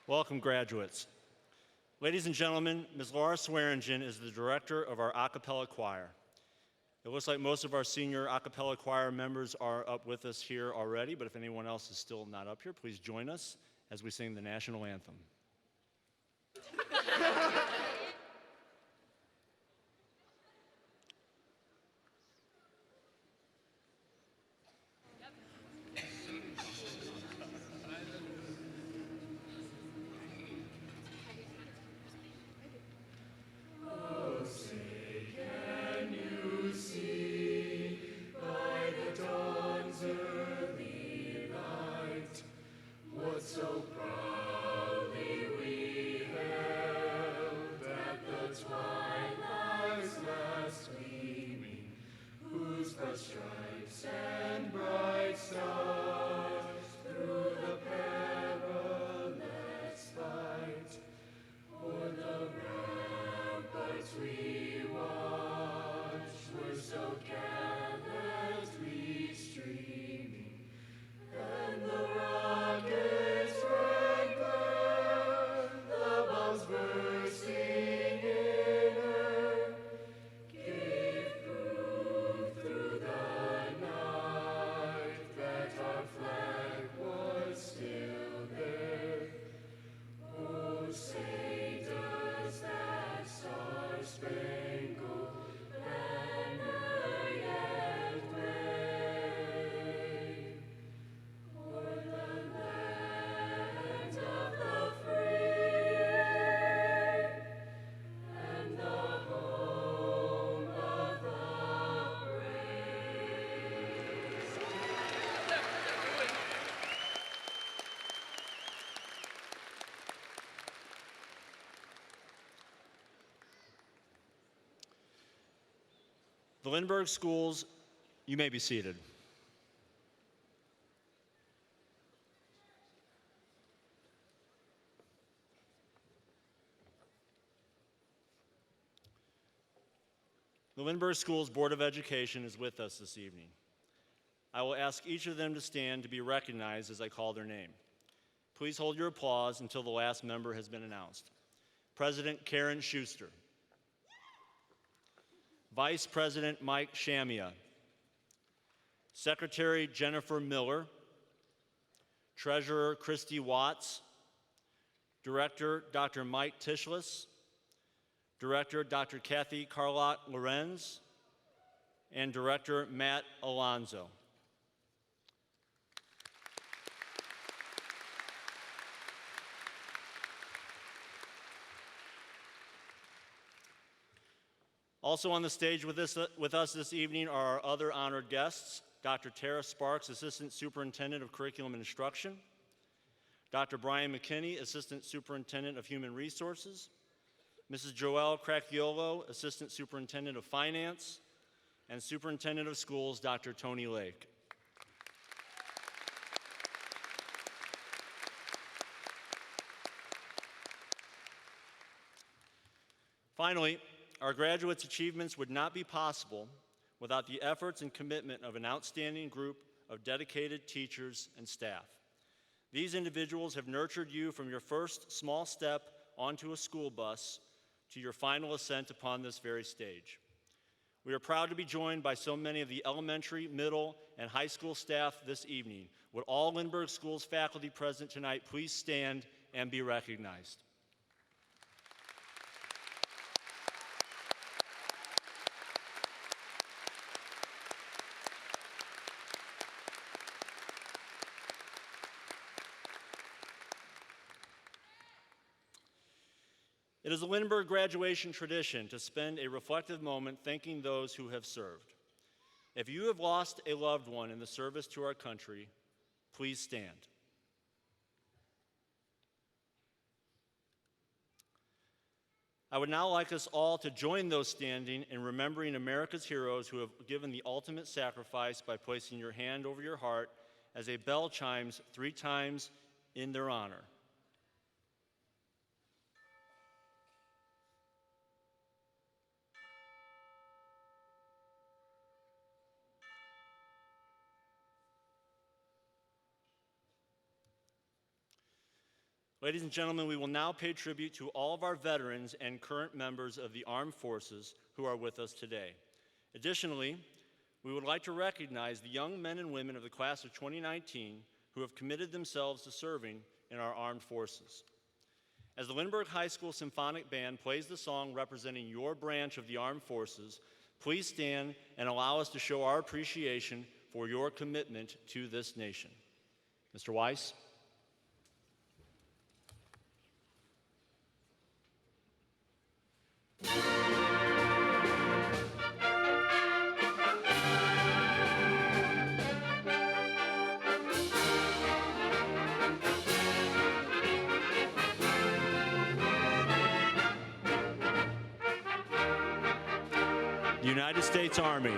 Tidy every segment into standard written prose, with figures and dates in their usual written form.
Welcome, graduates. Ladies and gentlemen, Ms. Laura Swearingen is the director of our a cappella choir. It looks like most of our senior a cappella choir members are up with us here already, but if anyone else is still not up here, please join us as we sing the national anthem. The Lindbergh Schools, you may be seated. The Lindbergh Schools Board of Education is with us this evening. I will ask each of them to stand to be recognized as I call their name. Please hold your applause until the last member has been announced. President Karen Schuster. Vice President Mike Shamia, Secretary Jennifer Miller, Treasurer Christy Watts, Director Dr. Mike Tishlis, Director Dr. Kathy Carlot Lorenz, and Director Matt Alonzo. Also on the stage with us this evening are our other honored guests, Dr. Tara Sparks, Assistant Superintendent of Curriculum and Instruction, Dr. Brian McKinney, Assistant Superintendent of Human Resources, Mrs. Joelle Cracchiolo, Assistant Superintendent of Finance, and Superintendent of Schools, Dr. Tony Lake. Finally, our graduates' achievements would not be possible without the efforts and commitment of an outstanding group of dedicated teachers and staff. These individuals have nurtured you from your first small step onto a school bus to your final ascent upon this very stage. We are proud to be joined by so many of the elementary, middle, and high school staff this evening. Would all Lindbergh Schools faculty present tonight please stand and be recognized? It is a Lindbergh graduation tradition to spend a reflective moment thanking those who have served. If you have lost a loved one in the service to our country, please stand. I would now like us all to join those standing in remembering America's heroes who have given the ultimate sacrifice by placing your hand over your heart as a bell chimes 3 times in their honor. Ladies and gentlemen, we will now pay tribute to all of our veterans and current members of the armed forces who are with us today. Additionally, we would like to recognize the young men and women of the class of 2019 who have committed themselves to serving in our armed forces. As the Lindbergh High School Symphonic Band plays the song representing your branch of the armed forces, please stand and allow us to show our appreciation for your commitment to this nation. Mr. Weiss. United States Army.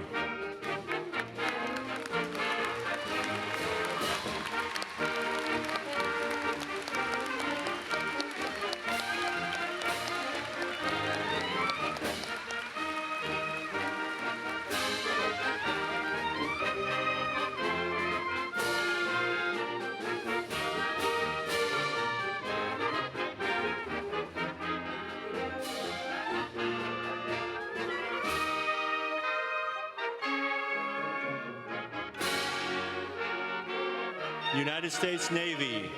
United States Navy.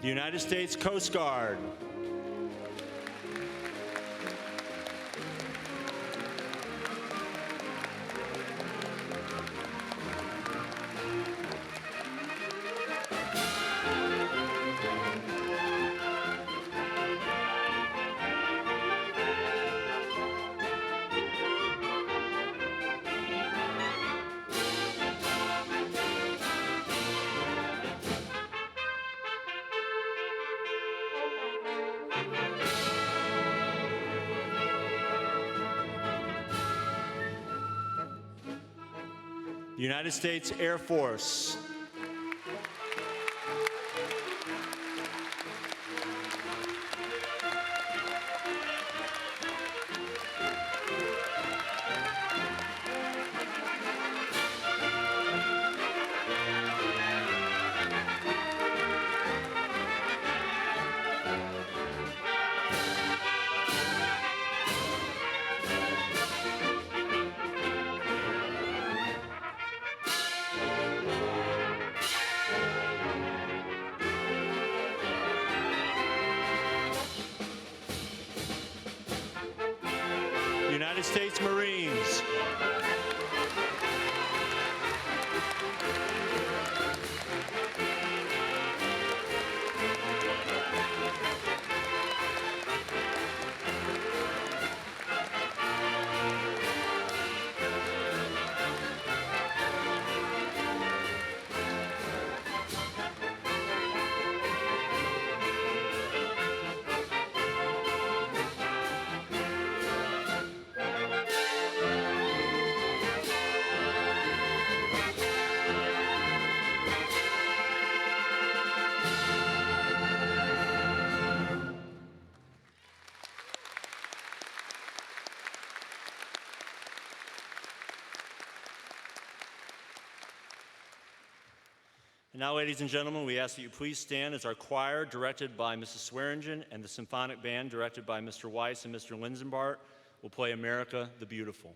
The United States Coast Guard. United States Air Force. United States Marines. And now, ladies and gentlemen, we ask that you please stand as our choir, directed by Mrs. Swearingen, and the symphonic band, directed by Mr. Weiss and Mr. Linsenbart, will play America the Beautiful.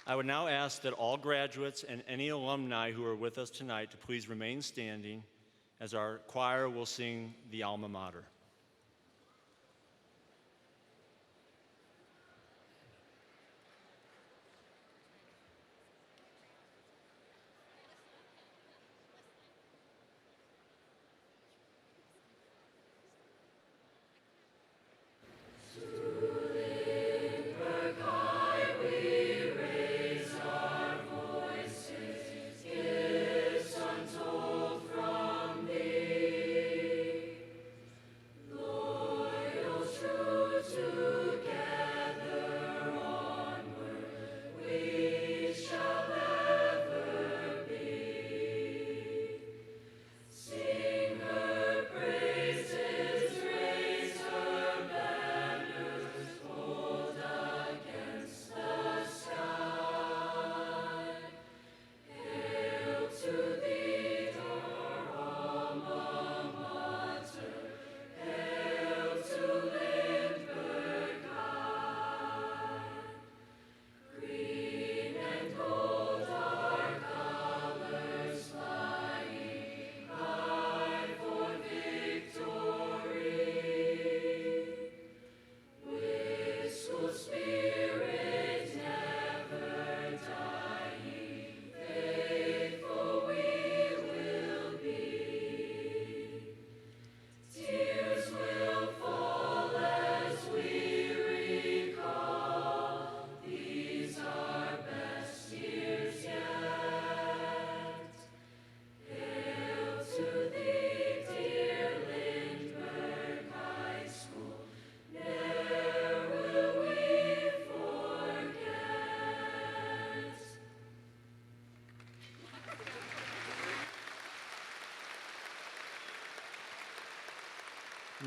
I would now ask that all graduates and any alumni who are with us tonight to please remain standing as our choir will sing the alma mater.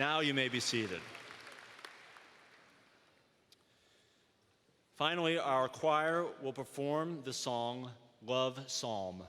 Now you may be seated. Finally, our choir will perform the song, Love Psalm.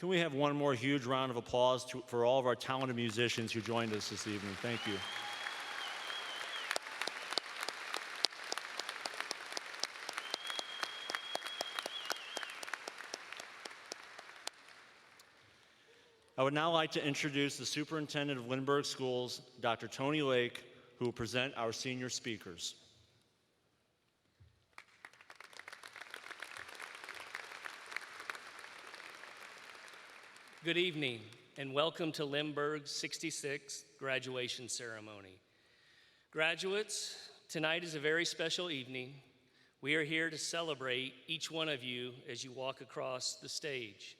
Can we have one more huge round of applause for all of our talented musicians who joined us this evening? Thank you. I would now like to introduce the Superintendent of Lindbergh Schools, Dr. Tony Lake, who will present our senior speakers. Good evening, and welcome to Lindbergh's 66th graduation ceremony. Graduates, tonight is a very special evening. We are here to celebrate each one of you as you walk across the stage.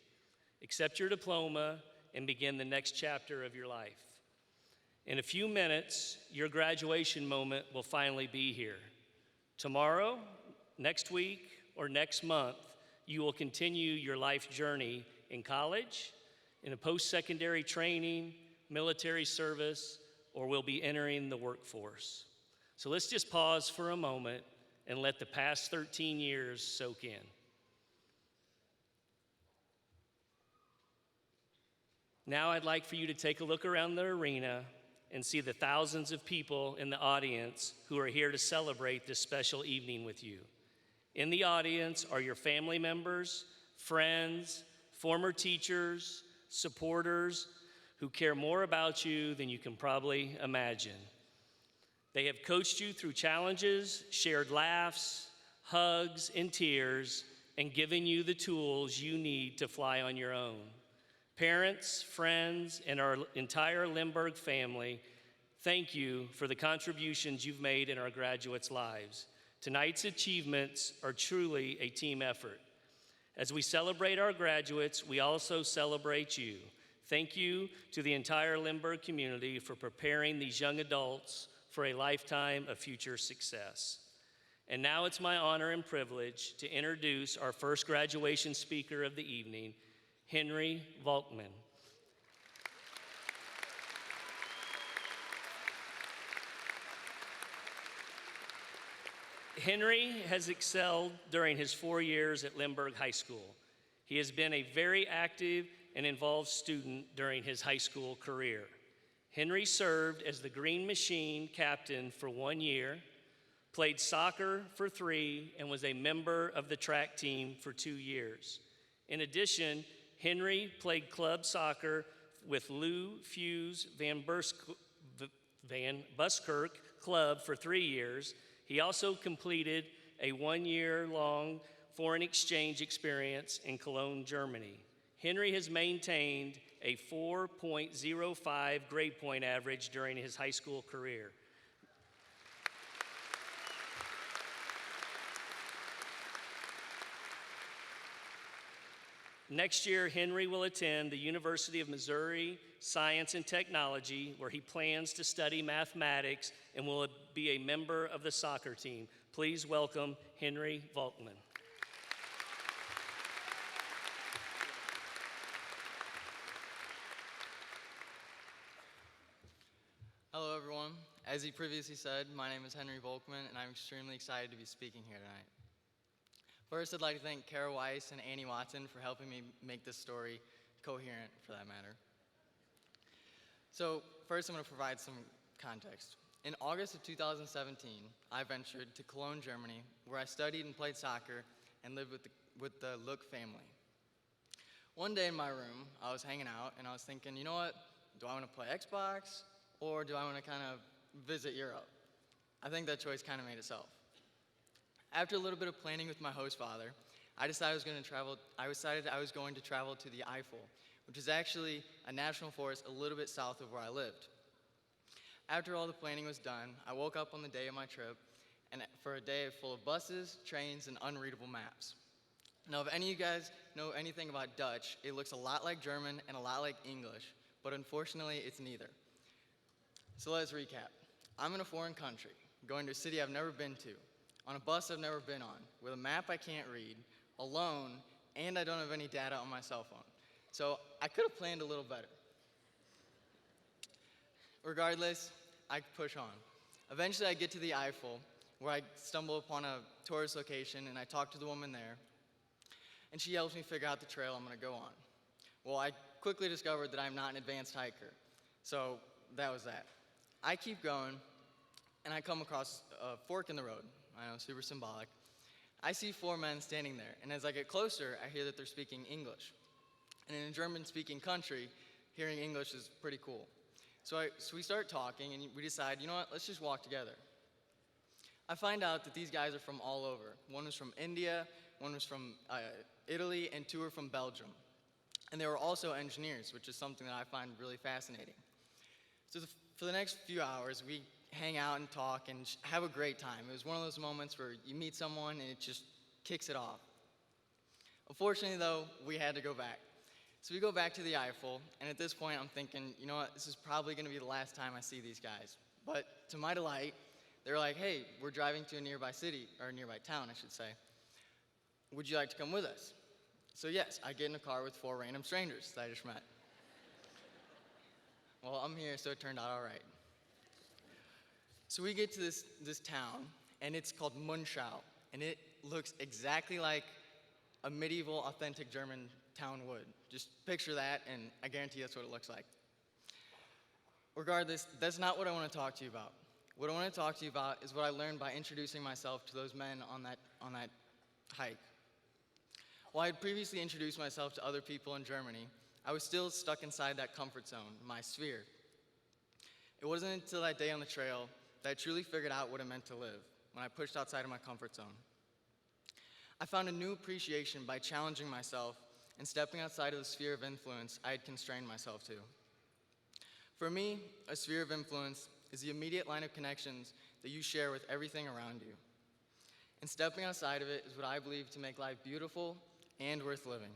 Accept your diploma and begin the next chapter of your life. In a few minutes, your graduation moment will finally be here. Tomorrow, next week, or next month, you will continue your life journey in college, in a post-secondary training, military service, or will be entering the workforce. So let's just pause for a moment and let the past 13 years soak in. Now I'd like for you to take a look around the arena and see the thousands of people in the audience who are here to celebrate this special evening with you. In the audience are your family members, friends, former teachers, supporters who care more about you than you can probably imagine. They have coached you through challenges, shared laughs, hugs, and tears, and given you the tools you need to fly on your own. Parents, friends, and our entire Lindbergh family, thank you for the contributions you've made in our graduates' lives. Tonight's achievements are truly a team effort. As we celebrate our graduates, we also celebrate you. Thank you to the entire Lindbergh community for preparing these young adults for a lifetime of future success. And now it's my honor and privilege to introduce our first graduation speaker of the evening, Henry Volkman. Henry has excelled during his 4 years at Lindbergh High School. He has been a very active and involved student during his high school career. Henry served as the Green Machine captain for 1 year, played soccer for 3, and was a member of the track team for 2 years. In addition, Henry played club soccer with Lou Fuse Van Buskirk Club for 3 years. He also completed a 1-year-long foreign exchange experience in Cologne, Germany. Henry has maintained a 4.05 grade point average during his high school career. Next year, Henry will attend the University of Missouri Science and Technology, where he plans to study mathematics and will be a member of the soccer team. Please welcome Henry Volkman. Hello, everyone. As he previously said, my name is Henry Volkman, and I'm extremely excited to be speaking here tonight. First, I'd like to thank Kara Weiss and Annie Watson for helping me make this story coherent, for that matter. So, first I'm going to provide some context. In August of 2017, I ventured to Cologne, Germany, where I studied and played soccer and lived with the Look family. One day in my room, I was hanging out, and I was thinking, you know what? Do I want to play Xbox, or do I want to kind of visit Europe? I think that choice kind of made itself. After a little bit of planning with my host father, I decided I was going to travel to the Eifel, which is actually a national forest a little bit south of where I lived. After all the planning was done, I woke up on the day of my trip and for a day full of buses, trains, and unreadable maps. Now, if any of you guys know anything about Dutch, it looks a lot like German and a lot like English, but unfortunately, it's neither. So let's recap. I'm in a foreign country, going to a city I've never been to, on a bus I've never been on, with a map I can't read, alone, and I don't have any data on my cell phone. So I could have planned a little better. Regardless, I push on. Eventually I get to the Eifel, where I stumble upon a tourist location, and I talk to the woman there, and she helps me figure out the trail I'm going to go on. Well, I quickly discovered that I'm not an advanced hiker, so that was that. I keep going, and I come across a fork in the road. I know, super symbolic. I see 4 men standing there, and as I get closer, I hear that they're speaking English. And in a German-speaking country, hearing English is pretty cool. So we start talking, and we decide, you know what, let's just walk together. I find out that these guys are from all over. One was from India, one was from Italy, and two were from Belgium. And they were also engineers, which is something that I find really fascinating. So for the next few hours, we hang out and talk and have a great time. It was one of those moments where you meet someone and it just kicks it off. Unfortunately, though, we had to go back. So we go back to the Eiffel, and at this point, I'm thinking, you know what, this is probably going to be the last time I see these guys. But to my delight, they were like, hey, we're driving to a nearby city, or a nearby town, I should say. Would you like to come with us? So yes, I get in a car with 4 random strangers that I just met. Well, I'm here, so it turned out all right. So we get to this town, and it's called Munschau, and it looks exactly like a medieval, authentic German town would. Just picture that, and I guarantee that's what it looks like. Regardless, that's not what I want to talk to you about. What I want to talk to you about is what I learned by introducing myself to those men on that hike. While I had previously introduced myself to other people in Germany, I was still stuck inside that comfort zone, my sphere. It wasn't until that day on the trail that I truly figured out what it meant to live, when I pushed outside of my comfort zone. I found a new appreciation by challenging myself and stepping outside of the sphere of influence I had constrained myself to. For me, a sphere of influence is the immediate line of connections that you share with everything around you. And stepping outside of it is what I believe to make life beautiful and worth living.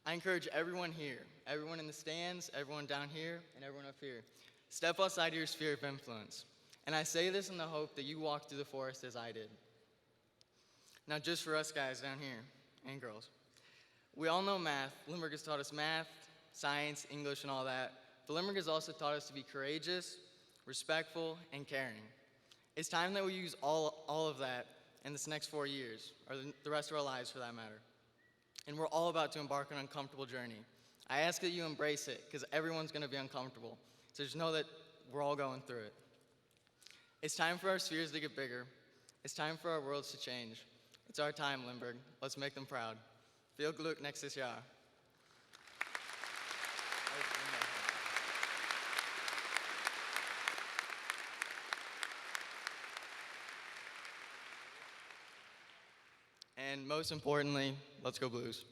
I encourage everyone here, everyone in the stands, everyone down here, and everyone up here, step outside of your sphere of influence. And I say this in the hope that you walk through the forest as I did. Now, just for us guys down here, and girls, we all know math. Lindbergh has taught us math, science, English, and all that. But Lindbergh has also taught us to be courageous, respectful, and caring. It's time that we use all of that in this next 4 years, or the rest of our lives for that matter. And we're all about to embark on an uncomfortable journey. I ask that you embrace it, because everyone's going to be uncomfortable. So just know that we're all going through it. It's time for our spheres to get bigger. It's time for our worlds to change. It's our time, Lindbergh. Let's make them proud. Viel Glück nächstes Jahr. And most importantly, let's go Blues.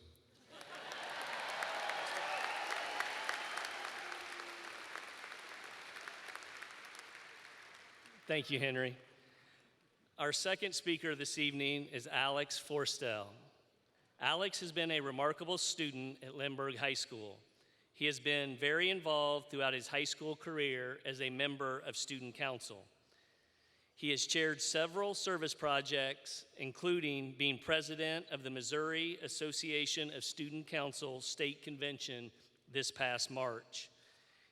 Thank you, Henry. Our second speaker this evening is Alex Forstel. Alex has been a remarkable student at Lindbergh High School. He has been very involved throughout his high school career as a member of student council. He has chaired several service projects, including being president of the Missouri Association of Student Council State Convention this past March.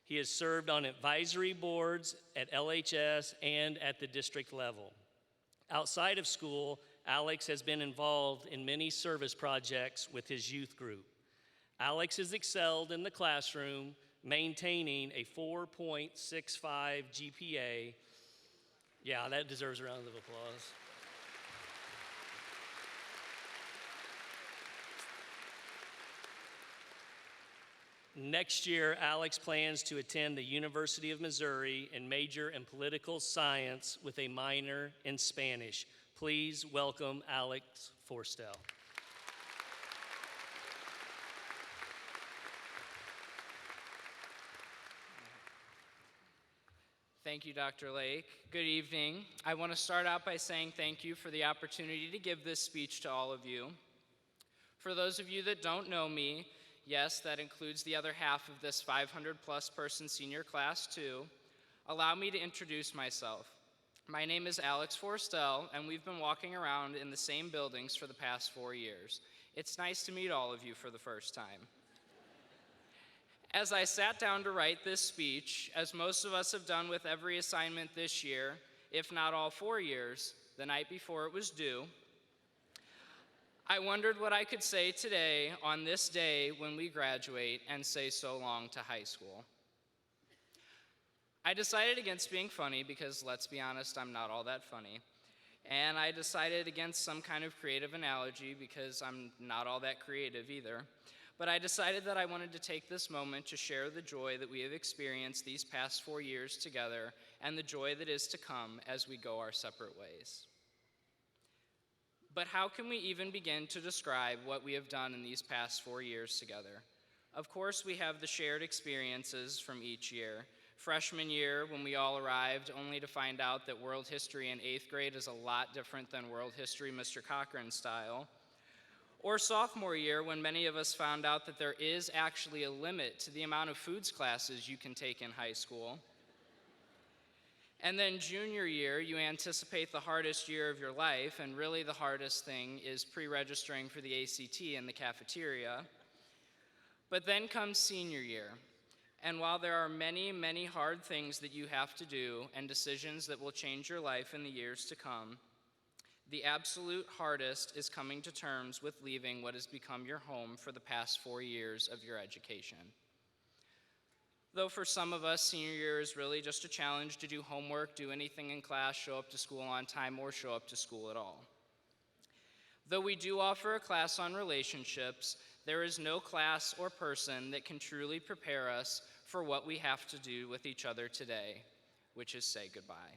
He has served on advisory boards at LHS and at the district level. Outside of school, Alex has been involved in many service projects with his youth group. Alex has excelled in the classroom, maintaining a 4.65 GPA. Yeah, that deserves a round of applause. Next year, Alex plans to attend the University of Missouri and major in political science with a minor in Spanish. Please welcome Alex Forstel. Thank you, Dr. Lake. Good evening. I want to start out by saying thank you for the opportunity to give this speech to all of you. For those of you that don't know me, yes, that includes the other half of this 500-plus person senior class too, allow me to introduce myself. My name is Alex Forstel, and we've been walking around in the same buildings for the past 4 years. It's nice to meet all of you for the first time. As I sat down to write this speech, as most of us have done with every assignment this year, if not all 4 years, the night before it was due, I wondered what I could say today on this day when we graduate and say so long to high school. I decided against being funny because, let's be honest, I'm not all that funny. And I decided against some kind of creative analogy because I'm not all that creative either. but I decided that I wanted to take this moment to share the joy that we have experienced these past 4 years together and the joy that is to come as we go our separate ways. But how can we even begin to describe what we have done in these past 4 years together? Of course, we have the shared experiences from each year. Freshman year, when we all arrived, only to find out that world history in 8th grade is a lot different than world history Mr. Cochran style. Or sophomore year, when many of us found out that there is actually a limit to the amount of foods classes you can take in high school. And then junior year, you anticipate the hardest year of your life, and really the hardest thing is pre-registering for the ACT in the cafeteria. But then comes senior year, and while there are many, many hard things that you have to do and decisions that will change your life in the years to come, the absolute hardest is coming to terms with leaving what has become your home for the past 4 years of your education. Though for some of us, senior year is really just a challenge to do homework, do anything in class, show up to school on time, or show up to school at all. Though we do offer a class on relationships, there is no class or person that can truly prepare us for what we have to do with each other today, which is say goodbye.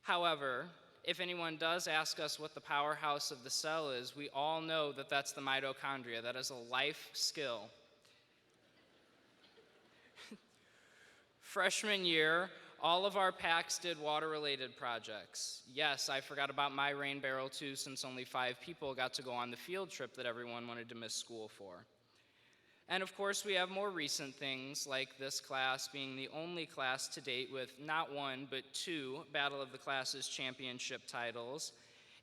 However, if anyone does ask us what the powerhouse of the cell is, we all know that that's the mitochondria. That is a life skill. Freshman year, all of our packs did water-related projects. Yes, I forgot about my rain barrel too, since only 5 people got to go on the field trip that everyone wanted to miss school for. And of course, we have more recent things, like this class being the only class to date with not 1, but 2 Battle of the Classes championship titles,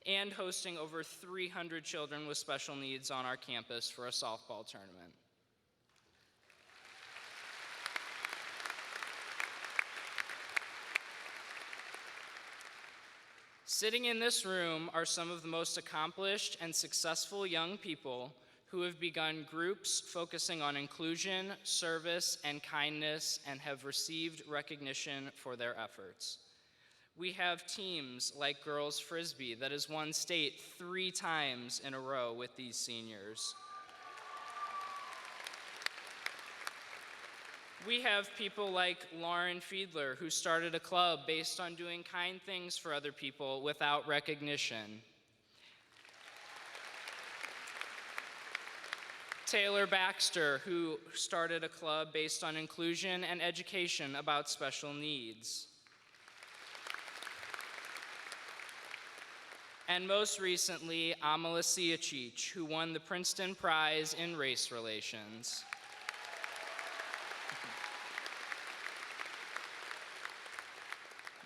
and hosting over 300 children with special needs on our campus for a softball tournament. Sitting in this room are some of the most accomplished and successful young people who have begun groups focusing on inclusion, service, and kindness, and have received recognition for their efforts. We have teams like Girls Frisbee that has won state 3 times in a row with these seniors. We have people like Lauren Fiedler, who started a club based on doing kind things for other people without recognition. Taylor Baxter, who started a club based on inclusion and education about special needs. And most recently, Amala Siacic, who won the Princeton Prize in Race Relations.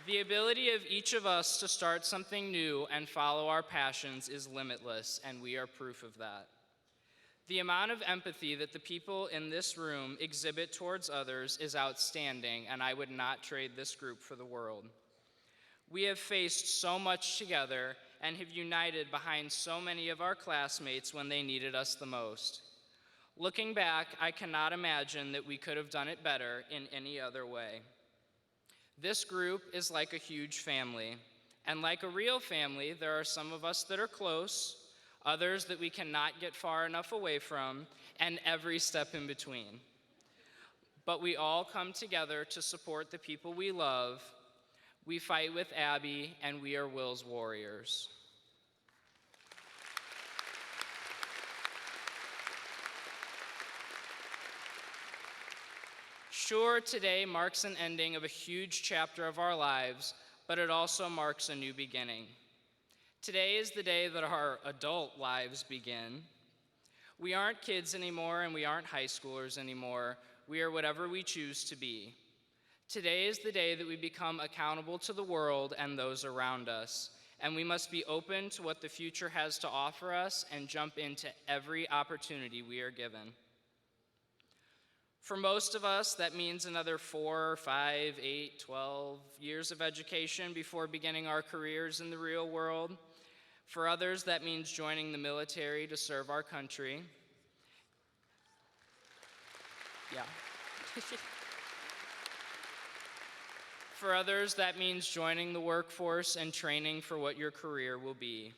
The ability of each of us to start something new and follow our passions is limitless, and we are proof of that. The amount of empathy that the people in this room exhibit towards others is outstanding, and I would not trade this group for the world. We have faced so much together and have united behind so many of our classmates when they needed us the most. Looking back, I cannot imagine that we could have done it better in any other way. This group is like a huge family, and like a real family, there are some of us that are close, others that we cannot get far enough away from, and every step in between. But we all come together to support the people we love. We fight with Abby, and we are Will's warriors. Sure, today marks an ending of a huge chapter of our lives, but it also marks a new beginning. Today is the day that our adult lives begin. We aren't kids anymore, and we aren't high schoolers anymore. We are whatever we choose to be. Today is the day that we become accountable to the world and those around us, and we must be open to what the future has to offer us and jump into every opportunity we are given. For most of us, that means another 4, 5, 8, 12 years of education before beginning our careers in the real world. For others, that means joining the military to serve our country. Yeah. For others, that means joining the workforce and training for what your career will be.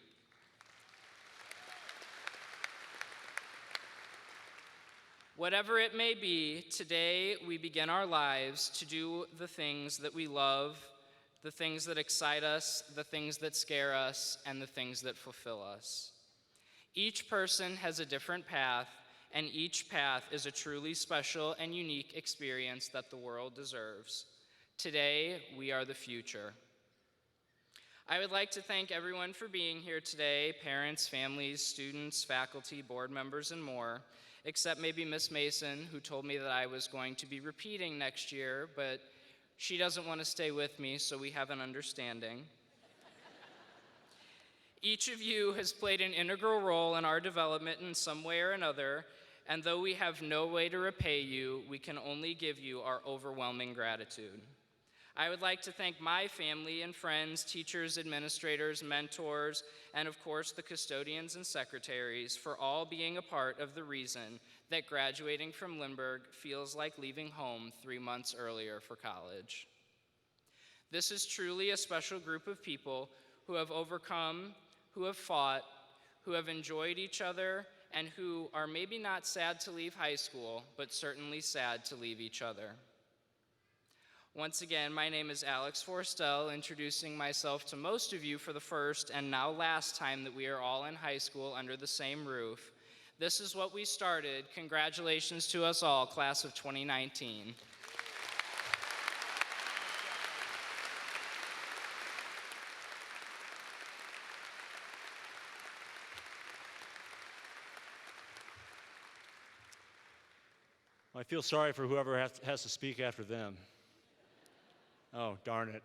Whatever it may be, today we begin our lives to do the things that we love, the things that excite us, the things that scare us, and the things that fulfill us. Each person has a different path, and each path is a truly special and unique experience that the world deserves. Today, we are the future. I would like to thank everyone for being here today, parents, families, students, faculty, board members, and more, except maybe Miss Mason, who told me that I was going to be repeating next year, but she doesn't want to stay with me, so we have an understanding. Each of you has played an integral role in our development in some way or another, and though we have no way to repay you, we can only give you our overwhelming gratitude. I would like to thank my family and friends, teachers, administrators, mentors, and of course the custodians and secretaries for all being a part of the reason that graduating from Lindbergh feels like leaving home 3 months earlier for college. This is truly a special group of people who have overcome, who have fought, who have enjoyed each other, and who are maybe not sad to leave high school, but certainly sad to leave each other. Once again, my name is Alex Forstel, introducing myself to most of you for the first and now last time that we are all in high school under the same roof. This is what we started. Congratulations to us all, class of 2019. I feel sorry for whoever has to speak after them. Oh, darn it.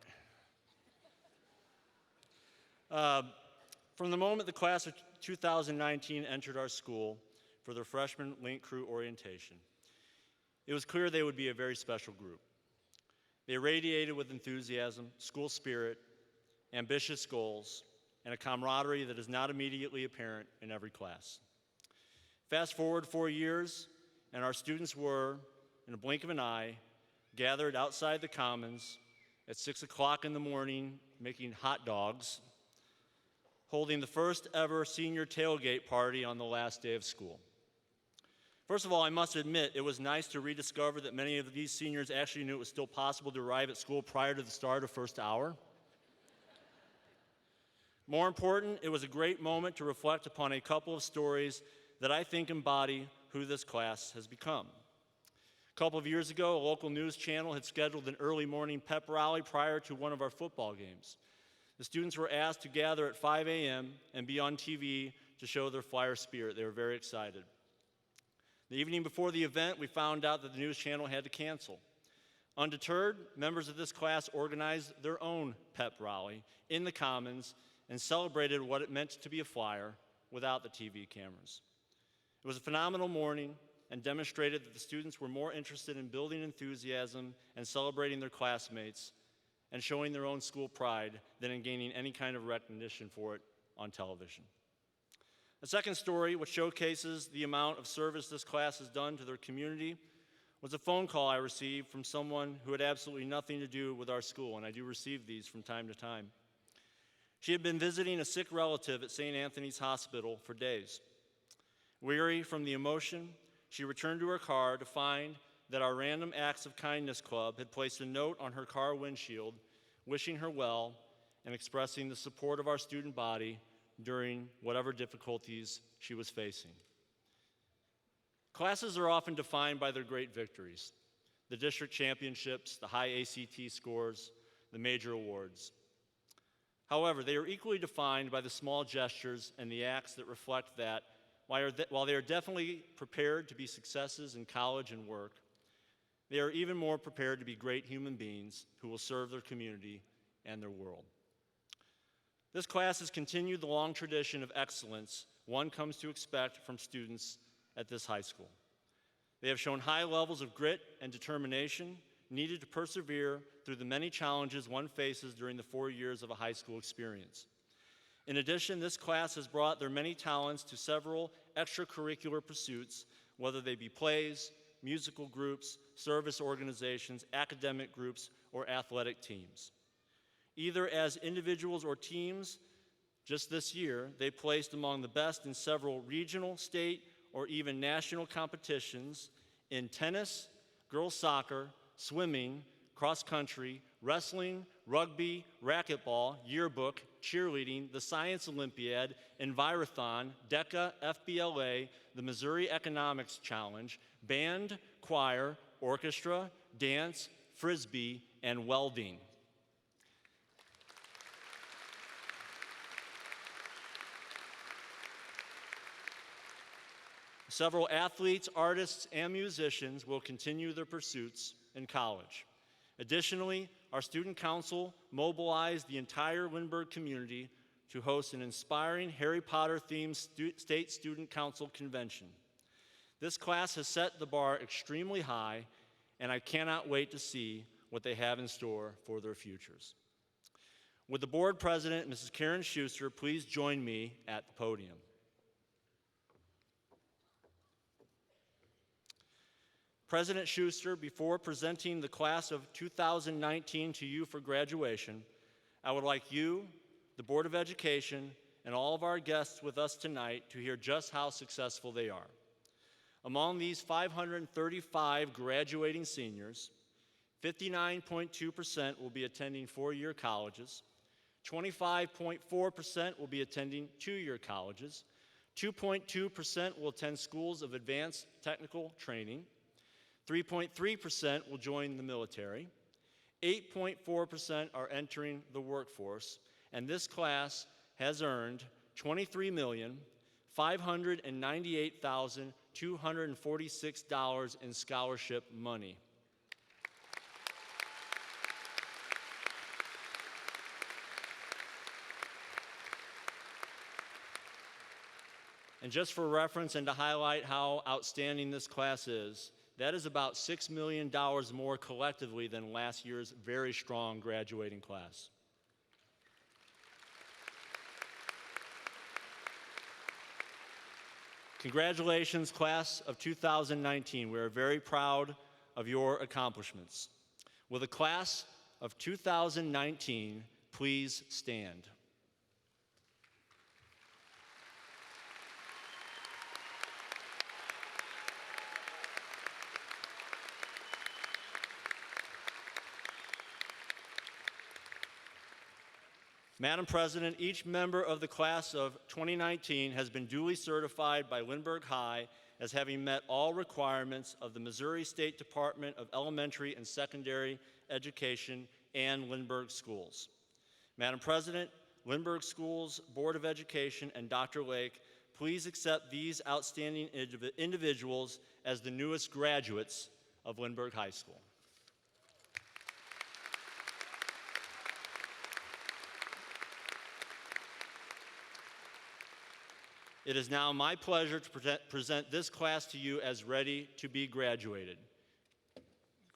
From the moment the class of 2019 entered our school for their freshman Link Crew orientation, it was clear they would be a very special group. They radiated with enthusiasm, school spirit, ambitious goals, and a camaraderie that is not immediately apparent in every class. Fast forward 4 years, and our students were, in a blink of an eye, gathered outside the Commons at 6 o'clock in the morning, making hot dogs, holding the first ever senior tailgate party on the last day of school. First of all, I must admit, it was nice to rediscover that many of these seniors actually knew it was still possible to arrive at school prior to the start of first hour. More important, it was a great moment to reflect upon a couple of stories that I think embody who this class has become. A couple of years ago, a local news channel had scheduled an early morning pep rally prior to one of our football games. The students were asked to gather at 5 a.m. and be on TV to show their Flyer spirit. They were very excited. The evening before the event, we found out that the news channel had to cancel. Undeterred, members of this class organized their own pep rally in the Commons and celebrated what it meant to be a Flyer without the TV cameras. It was a phenomenal morning and demonstrated that the students were more interested in building enthusiasm and celebrating their classmates and showing their own school pride than in gaining any kind of recognition for it on television. A second story, which showcases the amount of service this class has done to their community, was a phone call I received from someone who had absolutely nothing to do with our school, and I do receive these from time to time. She had been visiting a sick relative at St. Anthony's Hospital for days. Weary from the emotion, she returned to her car to find that our Random Acts of Kindness Club had placed a note on her car windshield wishing her well and expressing the support of our student body during whatever difficulties she was facing. Classes are often defined by their great victories, the district championships, the high ACT scores, the major awards. However, they are equally defined by the small gestures and the acts that reflect that while they are definitely prepared to be successes in college and work, they are even more prepared to be great human beings who will serve their community and their world. This class has continued the long tradition of excellence one comes to expect from students at this high school. They have shown high levels of grit and determination needed to persevere through the many challenges one faces during the 4 years of a high school experience. In addition, this class has brought their many talents to several extracurricular pursuits, whether they be plays, musical groups, service organizations, academic groups, or athletic teams. Either as individuals or teams, just this year, they placed among the best in several regional, state, or even national competitions in tennis, girls soccer, swimming, cross country, wrestling, rugby, racquetball, yearbook, cheerleading, the Science Olympiad, Envirothon, DECA, FBLA, the Missouri Economics Challenge, band, choir, orchestra, dance, frisbee, and welding. Several athletes, artists, and musicians will continue their pursuits in college. Additionally, our student council mobilized the entire Lindbergh community to host an inspiring Harry Potter-themed state student council convention. This class has set the bar extremely high, and I cannot wait to see what they have in store for their futures. Would the board president, Mrs. Karen Schuster, please join me at the podium. President Schuster, before presenting the class of 2019 to you for graduation, I would like you, the Board of Education, and all of our guests with us tonight to hear just how successful they are. Among these 535 graduating seniors, 59.2% will be attending four-year colleges, 25.4% will be attending two-year colleges, 2.2% will attend schools of advanced technical training, 3.3% will join the military, 8.4% are entering the workforce, and this class has earned $23,598,246 in scholarship money. And just for reference and to highlight how outstanding this class is, that is about $6 million more collectively than last year's very strong graduating class. Congratulations, class of 2019. We are very proud of your accomplishments. Will the class of 2019 please stand? Madam President, each member of the class of 2019 has been duly certified by Lindbergh High as having met all requirements of the Missouri State Department of Elementary and Secondary Education and Lindbergh Schools. Madam President, Lindbergh Schools Board of Education, and Dr. Lake, please accept these outstanding individuals as the newest graduates of Lindbergh High School. It is now my pleasure to present this class to you as ready to be graduated.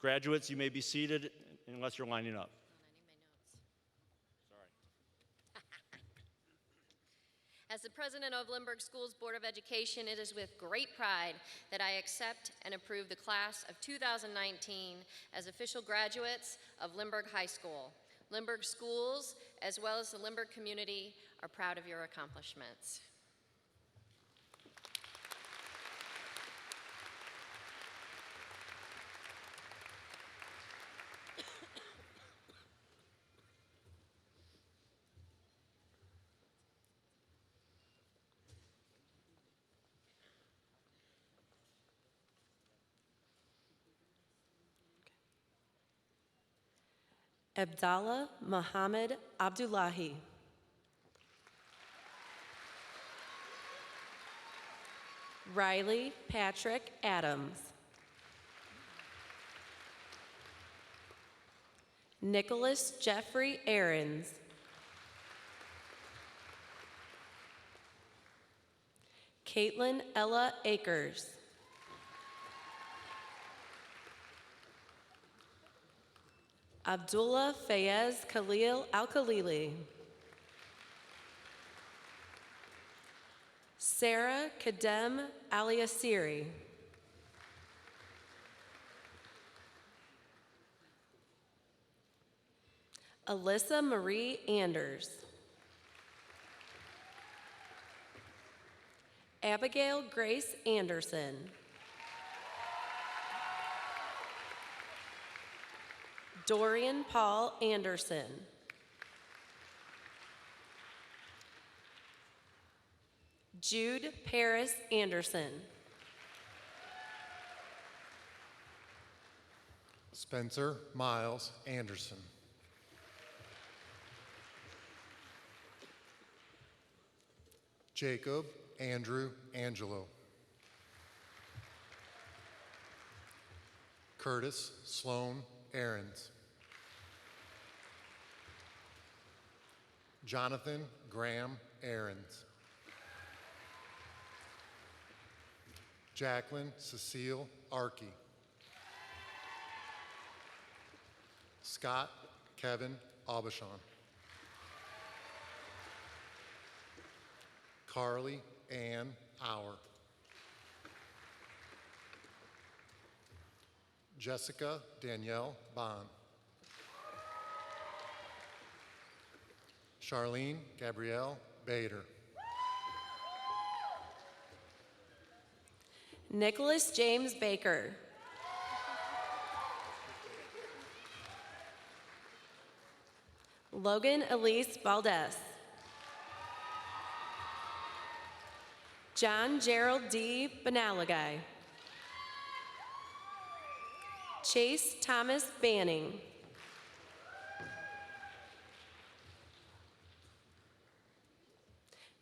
Graduates, you may be seated unless you're lining up. Sorry. As the president of Lindbergh Schools Board of Education, it is with great pride that I accept and approve the class of 2019 as official graduates of Lindbergh High School. Lindbergh Schools, as well as the Lindbergh community, are proud of your accomplishments. Abdallah Muhammad Abdullahi. Riley Patrick Adams. Nicholas Jeffrey Ahrens. Caitlin Ella Akers. Abdullah Fayez Khalil Al-Khalili. Sarah Kadem Aliasiri. Alyssa Marie Anders. Abigail Grace Anderson. Dorian Paul Anderson. Jude Paris Anderson. Spencer Miles Anderson. Jacob Andrew Angelo. Curtis Sloan Aarons. Jonathan Graham Aarons. Jacqueline Cecile Arkey. Scott Kevin Aubuchon. Carly Ann Auer. Jessica Danielle Bond. Charlene Gabrielle Bader. Nicholas James Baker. Logan Elise Valdez. John Gerald D. Benalagai. Chase Thomas Banning.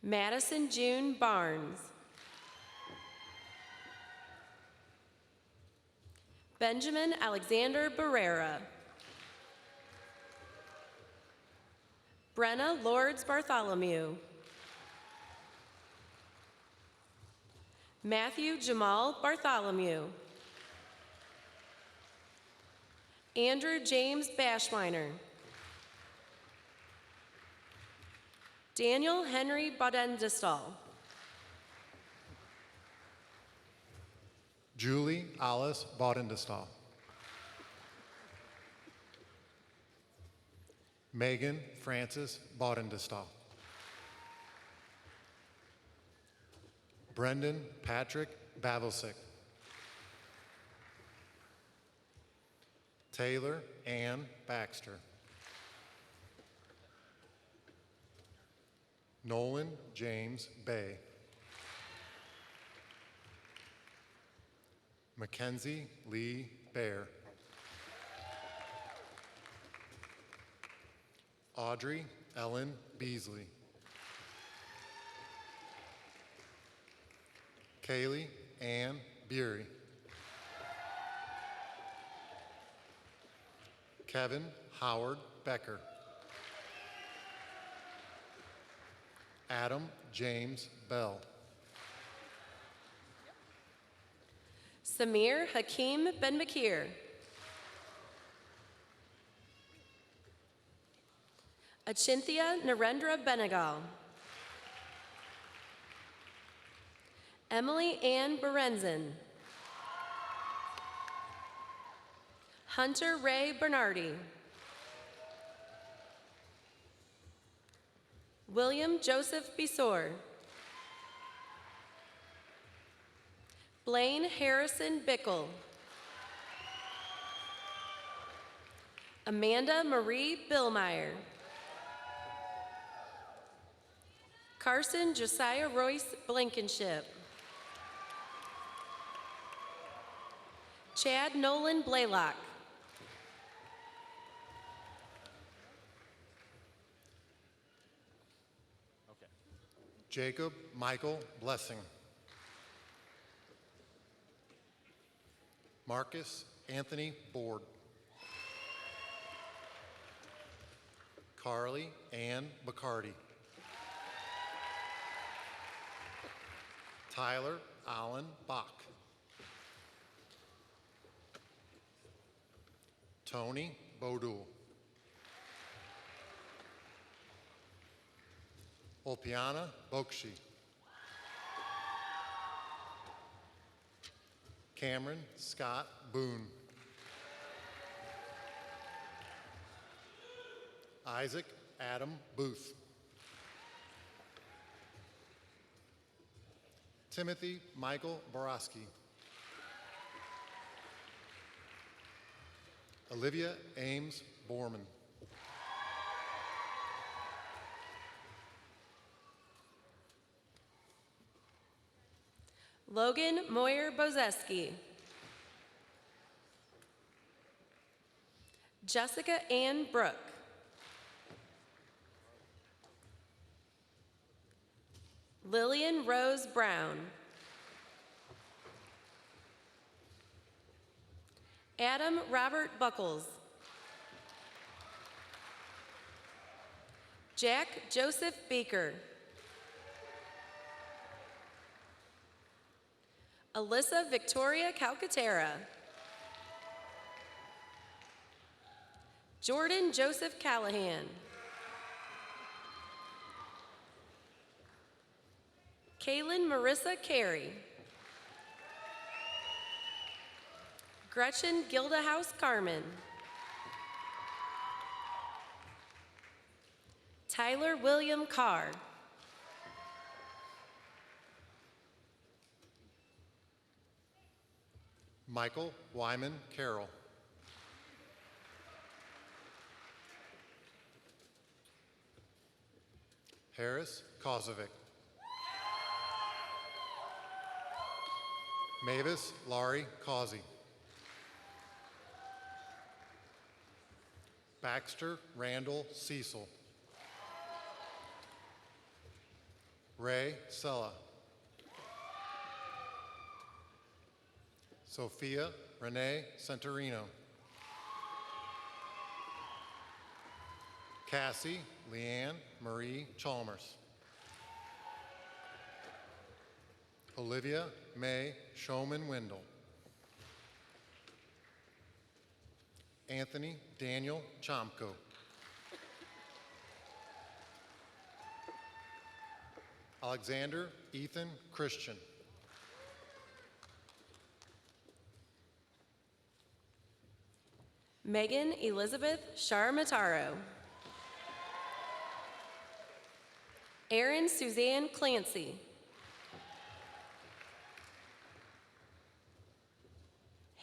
Madison June Barnes. Benjamin Alexander Barrera. Brenna Lords Bartholomew. Matthew Jamal Bartholomew. Andrew James Bashweiner. Daniel Henry Bodendistal. Julie Alice Bodendistal. Megan Frances Bodendistal. Brendan Patrick Bavelsick. Taylor Ann Baxter. Nolan James Bay. Mackenzie Lee Bear. Audrey Ellen Beasley. Kaylee Ann Beery. Kevin Howard Becker. Adam James Bell. Samir Hakeem Ben Bakir. Achintya Narendra Benegal. Emily Ann Berenzin. Hunter Ray Bernardi. William Joseph Bisor. Blaine Harrison Bickle. Amanda Marie Billmeyer. Carson Josiah Royce Blankenship. Chad Nolan Blaylock. Okay. Jacob Michael Blessing. Marcus Anthony Board. Carly Ann Bacardi. Tyler Allen Bach. Tony Bodul. Olpiana Bokshi. Cameron Scott Boone. Isaac Adam Booth. Timothy Michael Borowski. Olivia Ames Borman. Logan Moyer Bozeski. Jessica Ann Brooke. Lillian Rose Brown. Adam Robert Buckles. Jack Joseph Baker. Alyssa Victoria Calcaterra. Jordan Joseph Callahan. Kaylin Marissa Carey. Gretchen Gilda House Carmen. Tyler William Carr. Michael Wyman Carroll. Harris Kozovic. Mavis Laurie Causey. Baxter Randall Cecil. Ray Sella. Sophia Renee Centurino. Cassie Leanne Marie Chalmers. Olivia May Showman Wendell. Anthony Daniel Chomko. Alexander Ethan Christian. Megan Elizabeth Sharmataro. Erin Suzanne Clancy.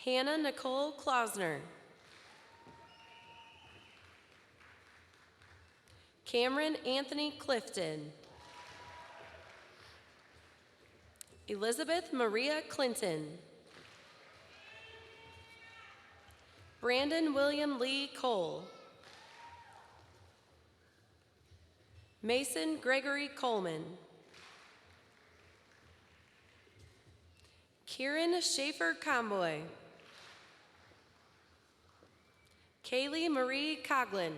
Hannah Nicole Klausner. Cameron Anthony Clifton. Elizabeth Maria Clinton. Brandon William Lee Cole. Mason Gregory Coleman. Kieran Schaefer Comboy. Kaylee Marie Coglin.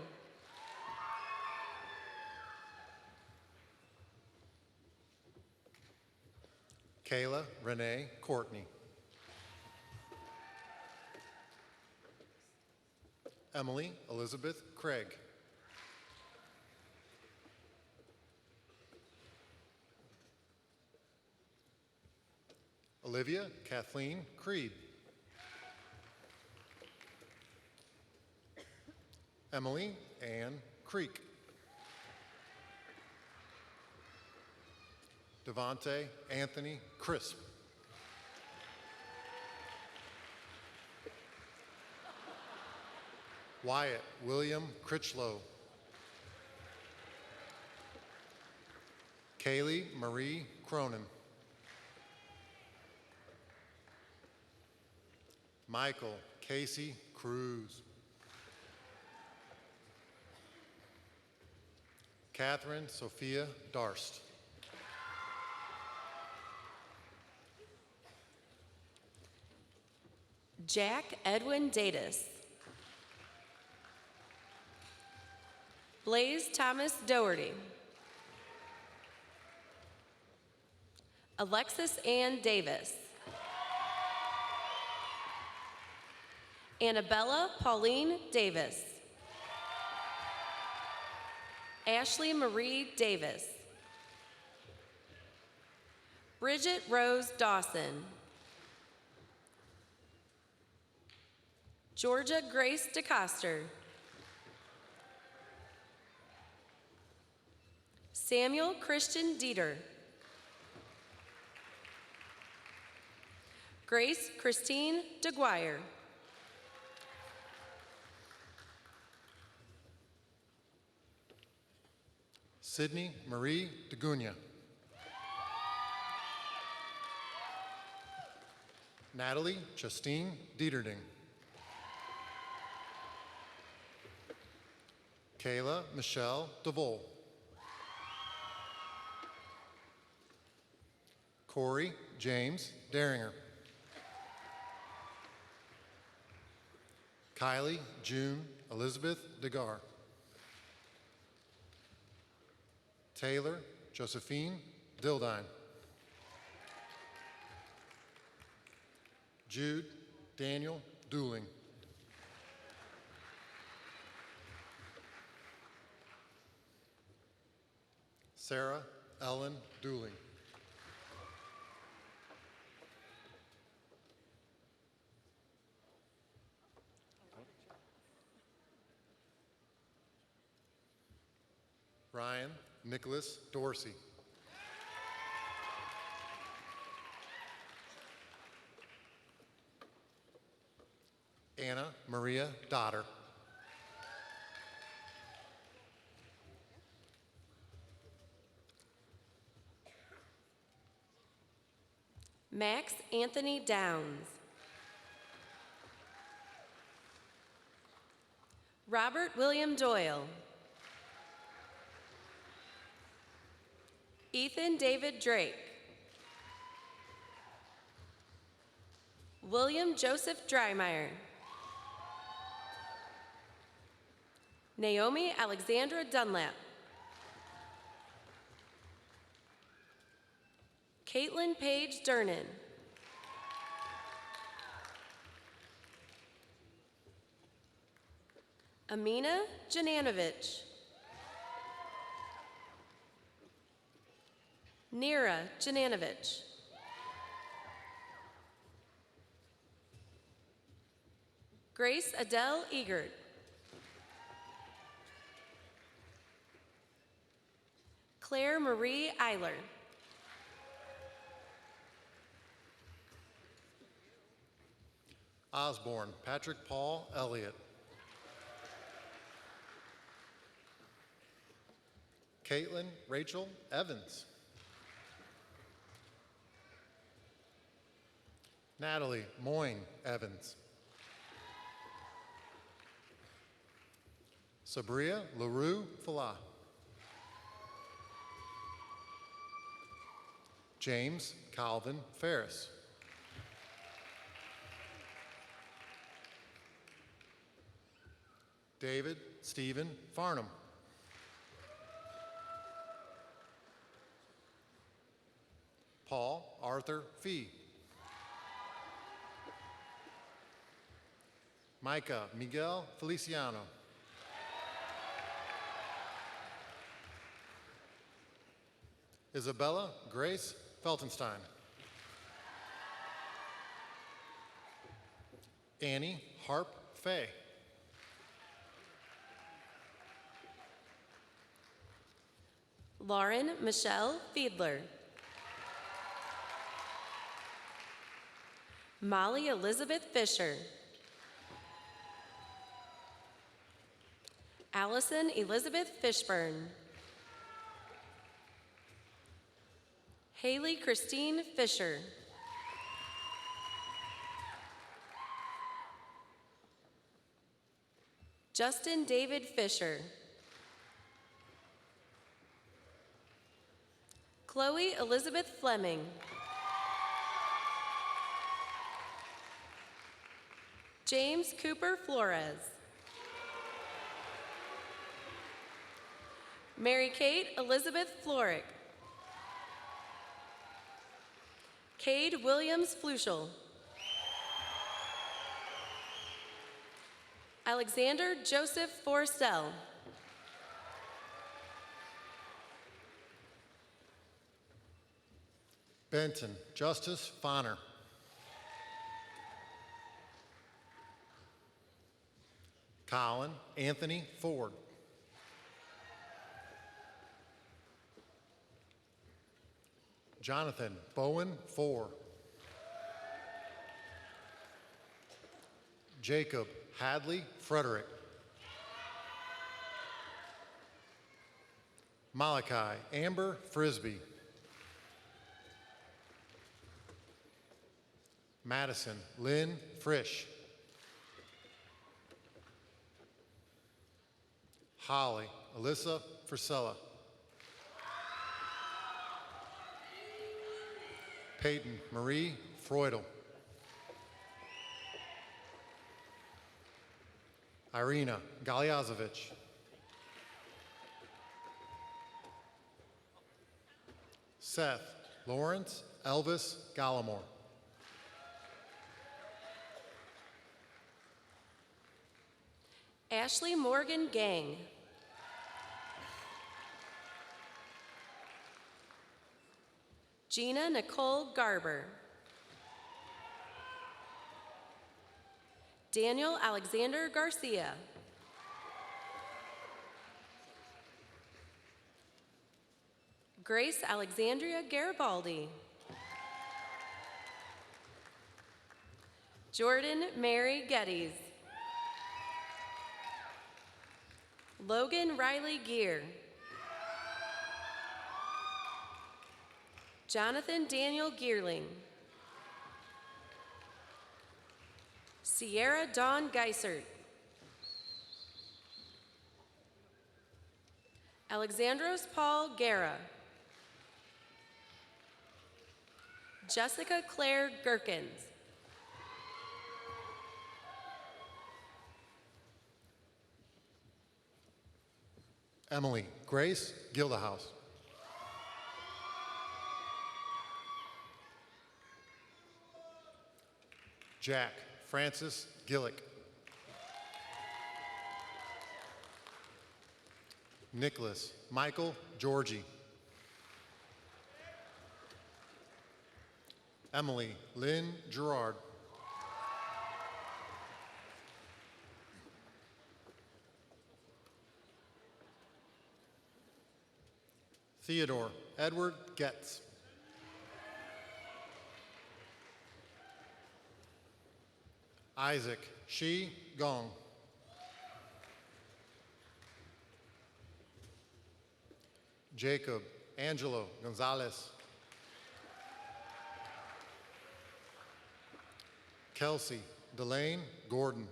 Kayla Renee Courtney. Emily Elizabeth Craig. Olivia Kathleen Creed. Emily Ann Creek. Devonte Anthony Crisp. Wyatt William Critchlow. Kaylee Marie Cronin. Michael Casey Cruz. Catherine Sophia Darst. Jack Edwin Datis. Blaze Thomas Doherty. Alexis Ann Davis. Annabella Pauline Davis. Ashley Marie Davis. Bridget Rose Dawson. Georgia Grace DeCoster. Samuel Christian Dieter. Grace Christine DeGuire. Sydney Marie DeGunia. Natalie Justine Dieterding. Kayla Michelle DeVol. Corey James Daringer. Kylie June Elizabeth DeGar. Taylor Josephine Dildine. Jude Daniel Dooling. Sarah Ellen Dooling. Ryan Nicholas Dorsey. Anna Maria Dotter. Max Anthony Downs. Robert William Doyle. Ethan David Drake. William Joseph Dreimeyer. Naomi Alexandra Dunlap. Caitlin Paige Dernan. Amina Jananovich. Nira Jananovich. Grace Adele Egert. Claire Marie Eiler. Osborne Patrick Paul Elliott. Caitlin Rachel Evans. Natalie Moyne Evans. Sabria LaRue Falah. James Calvin Ferris. David Stephen Farnham. Paul Arthur Fee. Micah Miguel Feliciano. Isabella Grace Feltenstein. Annie Harp Fay. Lauren Michelle Fiedler. Molly Elizabeth Fisher. Allison Elizabeth Fishburne. Haley Christine Fisher. Justin David Fisher. Chloe Elizabeth Fleming. James Cooper Flores. Mary Kate Elizabeth Florick. Cade Williams Fluschel. Alexander Joseph Forstell. Benton Justice Fonner. Colin Anthony Ford. Jonathan Bowen Four. Jacob Hadley Frederick. Malachi Amber Frisbee. Madison Lynn Frisch. Holly Alyssa Frisella. Peyton Marie Freudel. Irina Galiazovich. Seth Lawrence Elvis Gallimore. Ashley Morgan Gang. Gina Nicole Garber. Daniel Alexander Garcia. Grace Alexandria Garibaldi. Jordan Mary Geddes. Logan Riley Gear. Jonathan Daniel Gearling. Sierra Dawn Geisert. Alexandros Paul Guerra. Jessica Claire Gherkins. Emily Grace Gildehouse. Jack Francis Gillick. Nicholas Michael Georgie. Emily Lynn Gerard. Theodore Edward Getz. Isaac Shi Gong. Jacob Angelo Gonzalez. Kelsey Delane Gordon.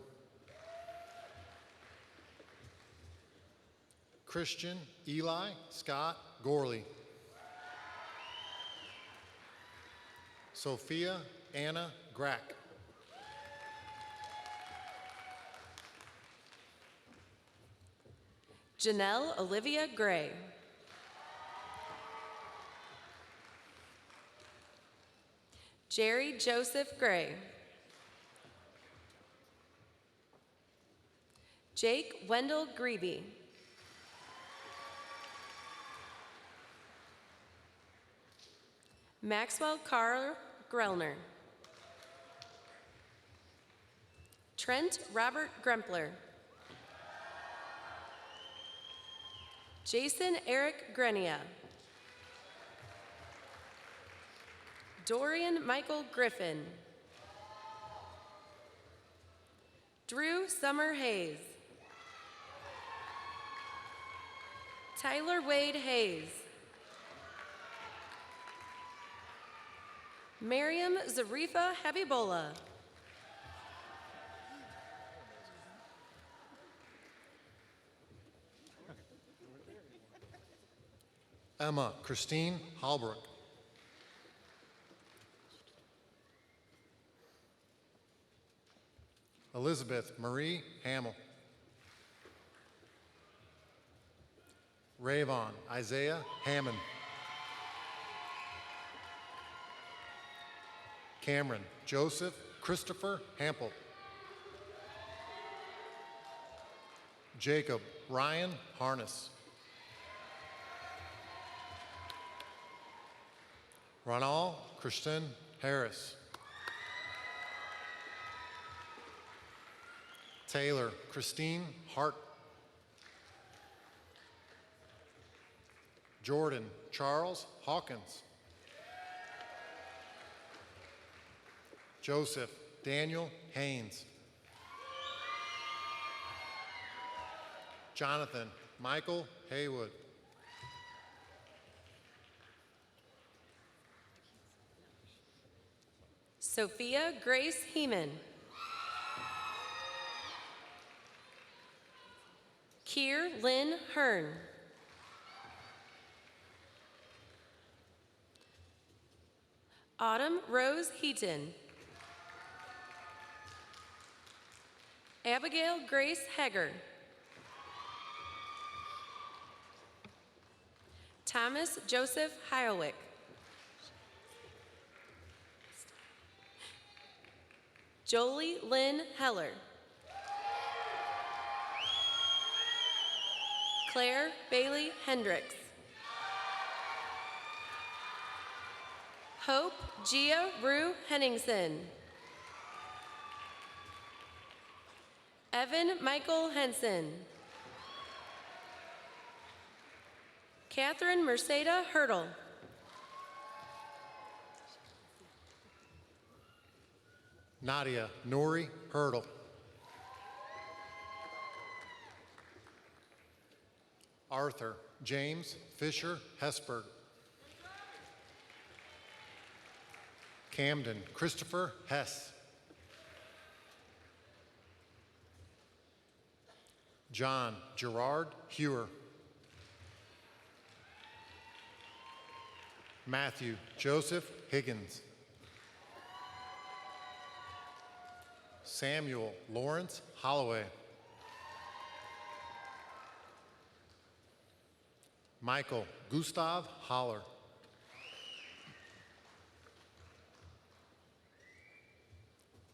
Christian Eli Scott Gorley. Sophia Anna Grack. Janelle Olivia Gray. Jerry Joseph Gray. Jake Wendell Greeby. Maxwell Carl Grellner. Trent Robert Grempler. Jason Eric Grenia. Dorian Michael Griffin. Drew Summer Hayes. Tyler Wade Hayes. Miriam Zarifa Habibola. Emma Christine Halbrook. Elizabeth Marie Hamill. Rayvon Isaiah Hammond. Cameron Joseph Christopher Hampel. Jacob Ryan Harness. Ronald Kristen Harris. Taylor Christine Hart. Jordan Charles Hawkins. Joseph Daniel Haynes. Jonathan Michael Haywood. Sophia Grace Heeman. Kier Lynn Hearn. Autumn Rose Heaton. Abigail Grace Hegger. Thomas Joseph Heilwick. Jolie Lynn Heller. Claire Bailey Hendricks. Hope Gia Rue Henningsen. Evan Michael Henson. Catherine Merceda Hurdle. Nadia Nori Hurdle. Arthur James Fisher Hesberg. Camden Christopher Hess. John Gerard Hewer. Matthew Joseph Higgins. Samuel Lawrence Holloway. Michael Gustav Holler.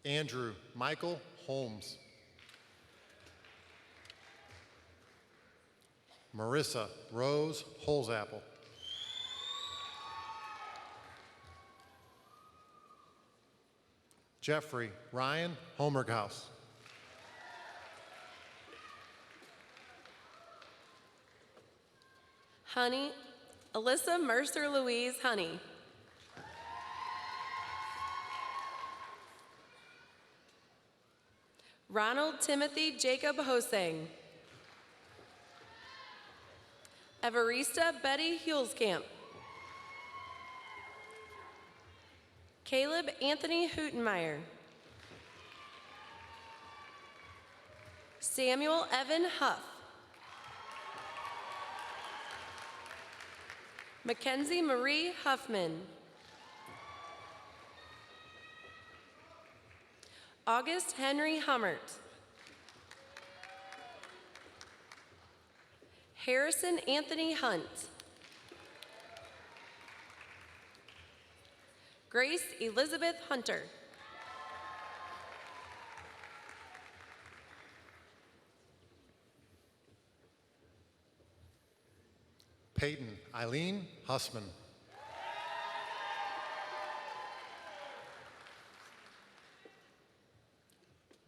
Andrew Michael Holmes. Marissa Rose Holzapple. Jeffrey Ryan Homerghaus. Honey, Alyssa Mercer Louise Honey. Ronald Timothy Jacob Hosang. Evarista Betty Hulskamp. Caleb Anthony Hootenmeyer. Samuel Evan Huff. Mackenzie Marie Huffman. August Henry Hummert. Harrison Anthony Hunt. Grace Elizabeth Hunter. Peyton Eileen Hussman.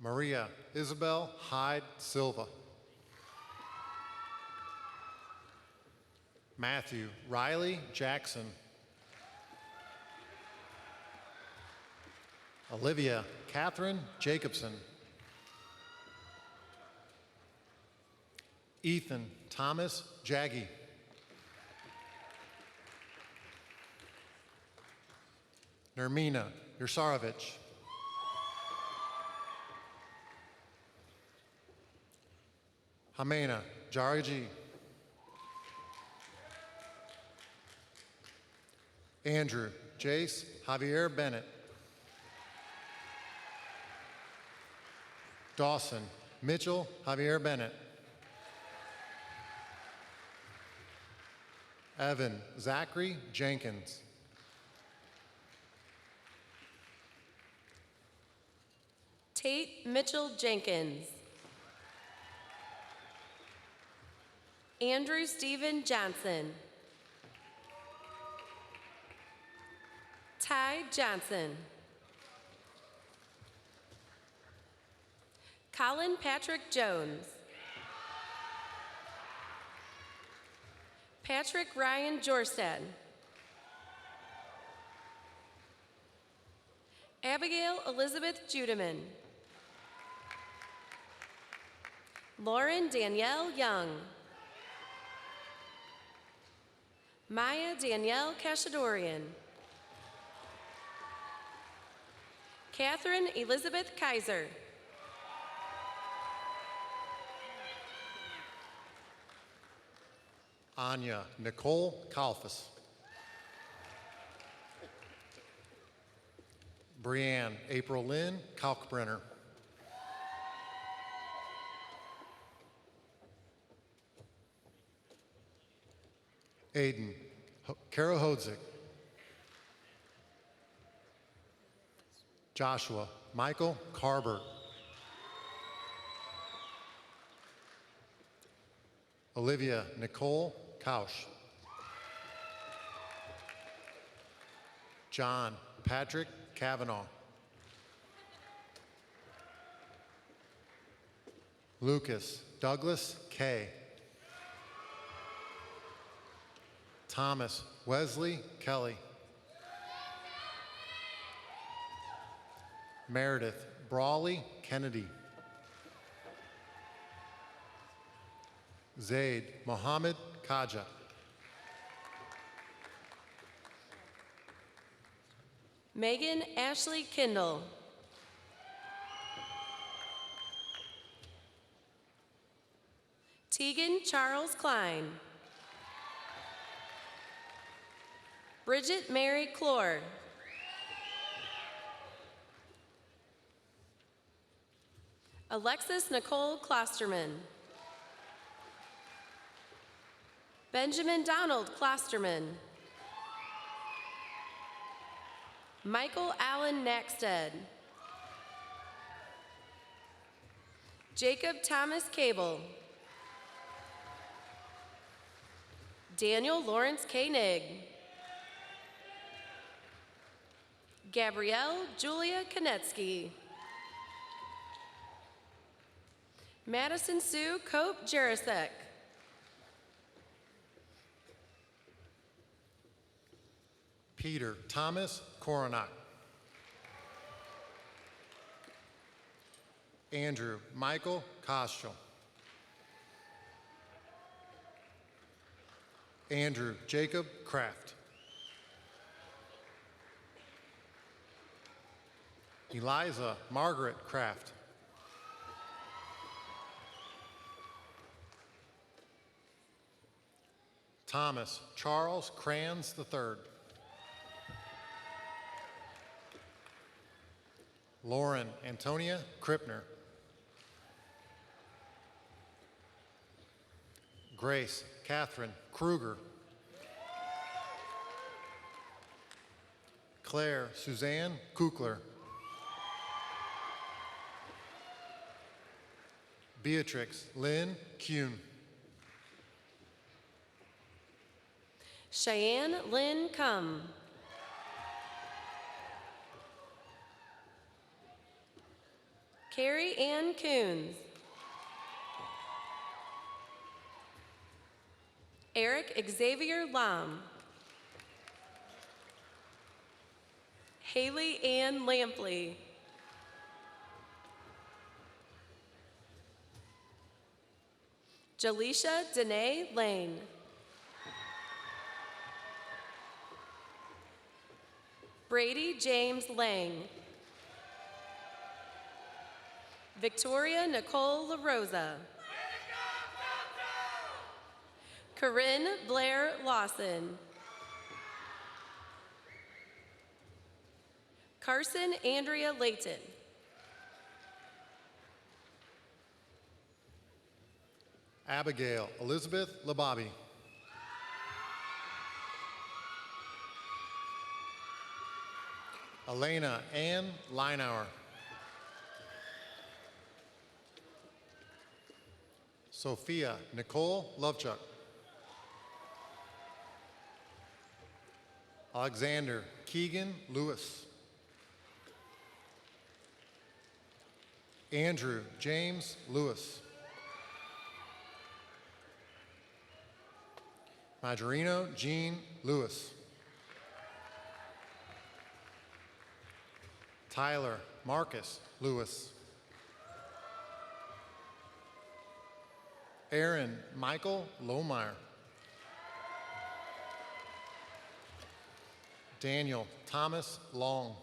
Maria Isabel Hyde Silva. Matthew Riley Jackson. Olivia Catherine Jacobson. Ethan Thomas Jaggy. Nermina Yursarovich. Hamena Jaraji. Andrew Jace Javier Bennett. Dawson Mitchell Javier Bennett. Evan Zachary Jenkins. Tate Mitchell Jenkins. Andrew Stephen Johnson. Ty Johnson. Colin Patrick Jones. Patrick Ryan Jorstad. Abigail Elizabeth Judeman. Lauren Danielle Young. Maya Danielle Kashadorian. Catherine Elizabeth Kaiser. Anya Nicole Kalfas. Brianne April Lynn Kalkbrenner. Aiden Kara Hodzik. Joshua Michael Carber. Olivia Nicole Kausch. John Patrick Kavanaugh. Lucas Douglas Kay. Thomas Wesley Kelly. Meredith Brawley Kennedy. Zaid Mohammed Kaja. Megan Ashley Kindle. Tegan Charles Klein. Bridget Mary Clore. Alexis Nicole Klosterman. Benjamin Donald Klosterman. Michael Allen Nackstead. Jacob Thomas Cable. Daniel Lawrence Koenig. Gabrielle Julia Konetsky. Madison Sue Cope Jarasek. Peter Thomas Koronak. Andrew Michael Koschel. Andrew Jacob Kraft. Eliza Margaret Kraft. Thomas Charles Kranz III. Lauren Antonia Krippner. Grace Catherine Kruger. Claire Suzanne Kukler. Beatrix Lynn Kuhn. Cheyenne Lynn Cum. Carrie Ann Coons. Eric Xavier Lam. Haley Ann Lampley. Jaleisha Danae Lane. Brady James Lang. Victoria Nicole LaRosa. Corinne Blair Lawson. Carson Andrea Layton. Abigail Elizabeth Lababi. Elena Ann Leinauer. Sophia Nicole Lovechuck. Alexander Keegan Lewis. Andrew James Lewis. Majorino Jean Lewis. Tyler Marcus Lewis. Aaron Michael Lohmeyer. Daniel Thomas Long.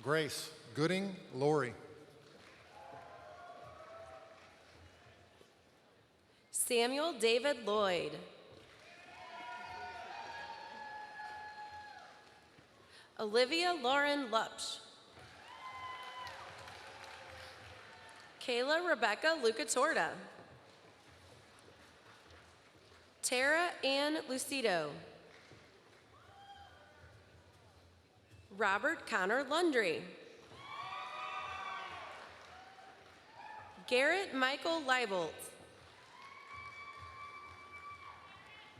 Grace Gooding Lori. Samuel David Lloyd. Olivia Lauren Lupsch. Kayla Rebecca Lucatorta. Tara Ann Lucido. Robert Connor Lundry. Garrett Michael Leibolt.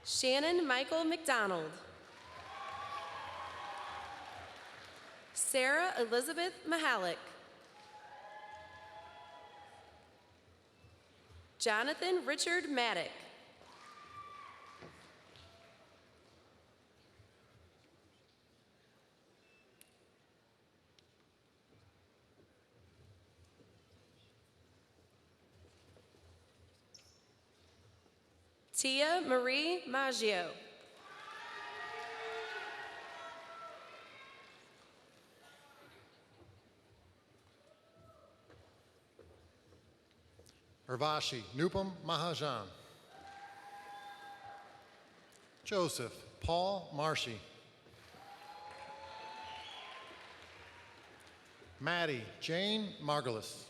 Shannon Michael McDonald. Sarah Elizabeth Mahalik. Jonathan Richard Maddock. Tia Marie Maggio. Urvashi Nupam Mahajan. Joseph Paul Marshy. Maddie Jane Margulis.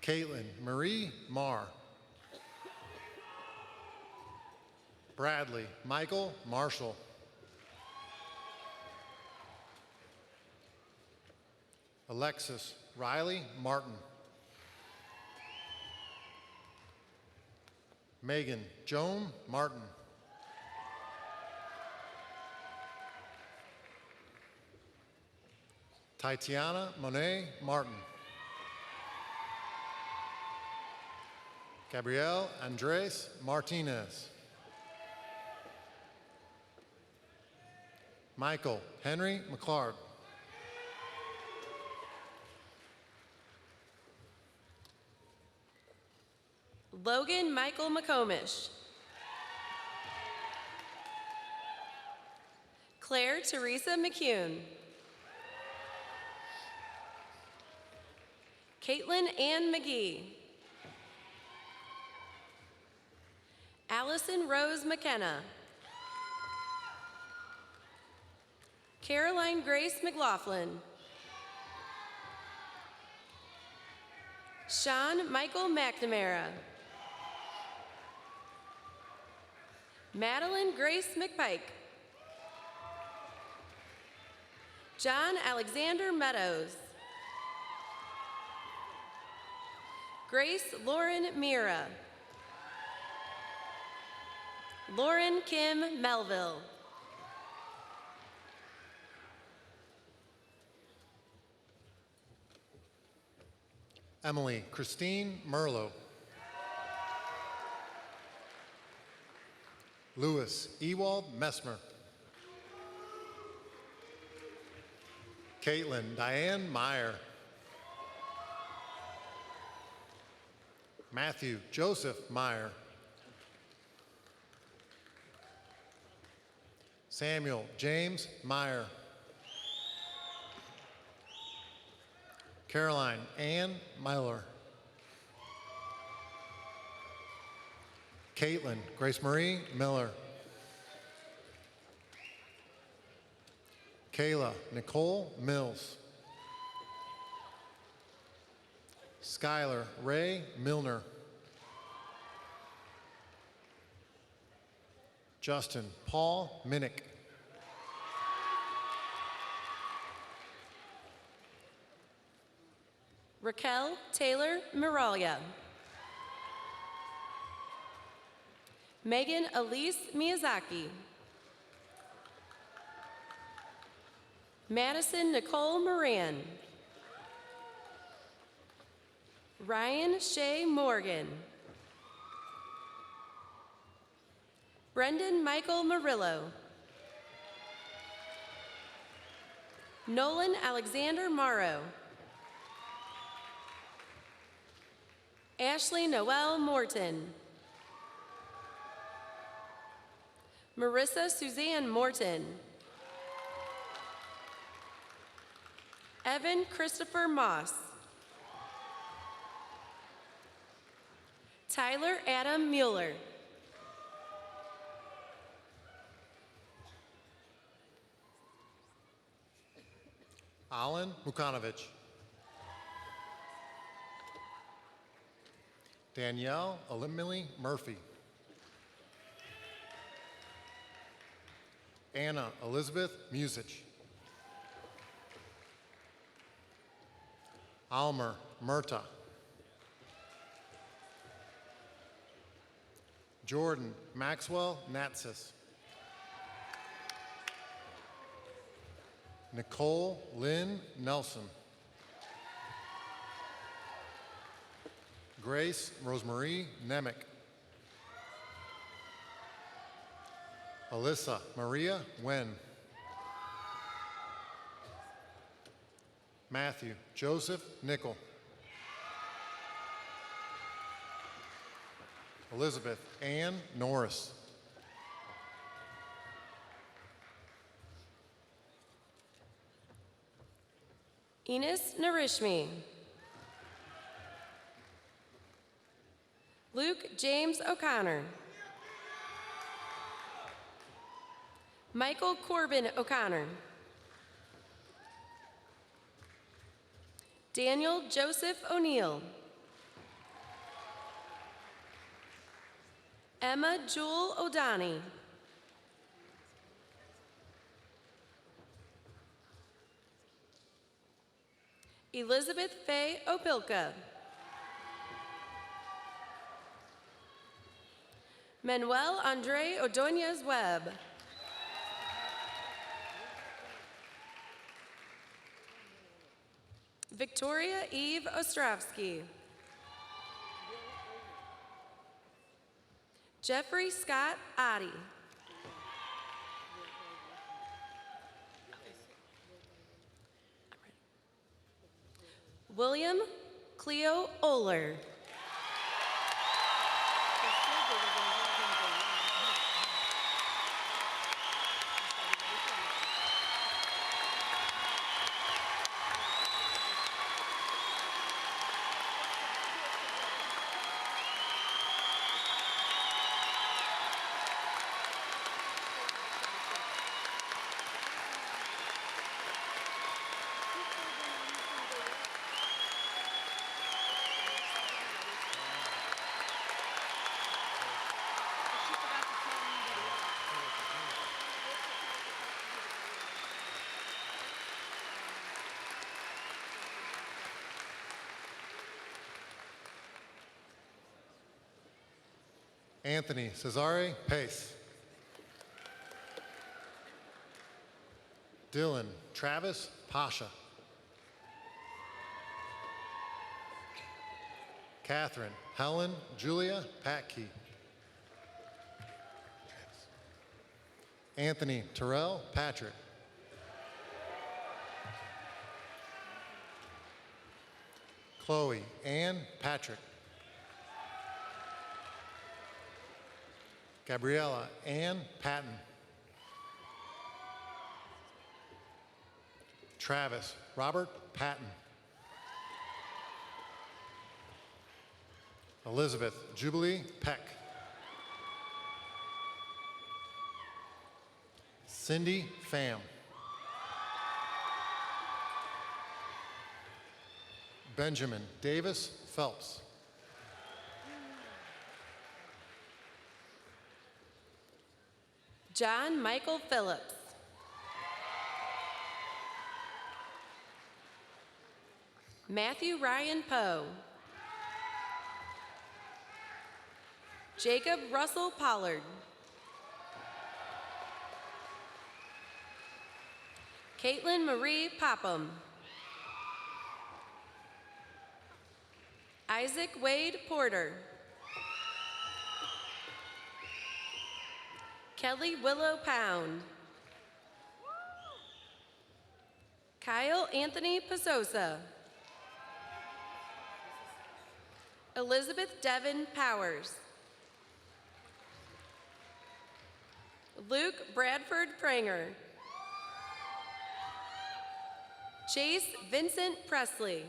Caitlin Marie Marr. Bradley Michael Marshall. Alexis Riley Martin. Megan Joan Martin. Tatiana Monet Martin. Gabrielle Andres Martinez. Michael Henry McClard. Logan Michael McComish. Claire Teresa McCune. Caitlin Ann McGee. Allison Rose McKenna. Caroline Grace McLaughlin. Sean Michael McNamara. Madeline Grace McPike. John Alexander Meadows. Grace Lauren Mira. Lauren Kim Melville. Emily Christine Merlot. Louis Ewald Messmer. Caitlin Diane Meyer. Matthew Joseph Meyer. Samuel James Meyer. Caroline Ann Myler. Caitlin Grace Marie Miller. Kayla Nicole Mills. Skylar Ray Milner. Justin Paul Minnick. Raquel Taylor Miralia. Megan Elise Miyazaki. Madison Nicole Moran. Ryan Shea Morgan. Brendan Michael Murillo. Nolan Alexander Morrow. Ashley Noel Morton. Marissa Suzanne Morton. Evan Christopher Moss. Tyler Adam Mueller. Alan Mukanovic. Danielle Elimili Murphy. Anna Elizabeth Musich. Almer Murta. Jordan Maxwell Natsis. Nicole Lynn Nelson. Grace Rosemarie Nemick. Alyssa Maria Wen. Matthew Joseph Nickel. Elizabeth Ann Norris. Enos Narishmi. Luke James O'Connor. Michael Corbin O'Connor. Daniel Joseph O'Neill. Emma Jewel O'Donnell. Elizabeth Faye Opilka. Manuel Andre Ordonez Webb. Victoria Eve Ostrovsky. Jeffrey Scott Oddie. William Cleo Oler. Anthony Cesare Pace. Dylan Travis Pasha. Catherine Helen Julia Patkey. Anthony Terrell Patrick. Chloe Ann Patrick. Gabriella Ann Patton. Travis Robert Patton. Elizabeth Jubilee Peck. Cindy Pham. Benjamin Davis Phelps. John Michael Phillips. Matthew Ryan Poe. Jacob Russell Pollard. Caitlin Marie Popham. Isaac Wade Porter. Kelly Willow Pound. Kyle Anthony Pasosa. Elizabeth Devon Powers. Luke Bradford Pranger. Chase Vincent Presley.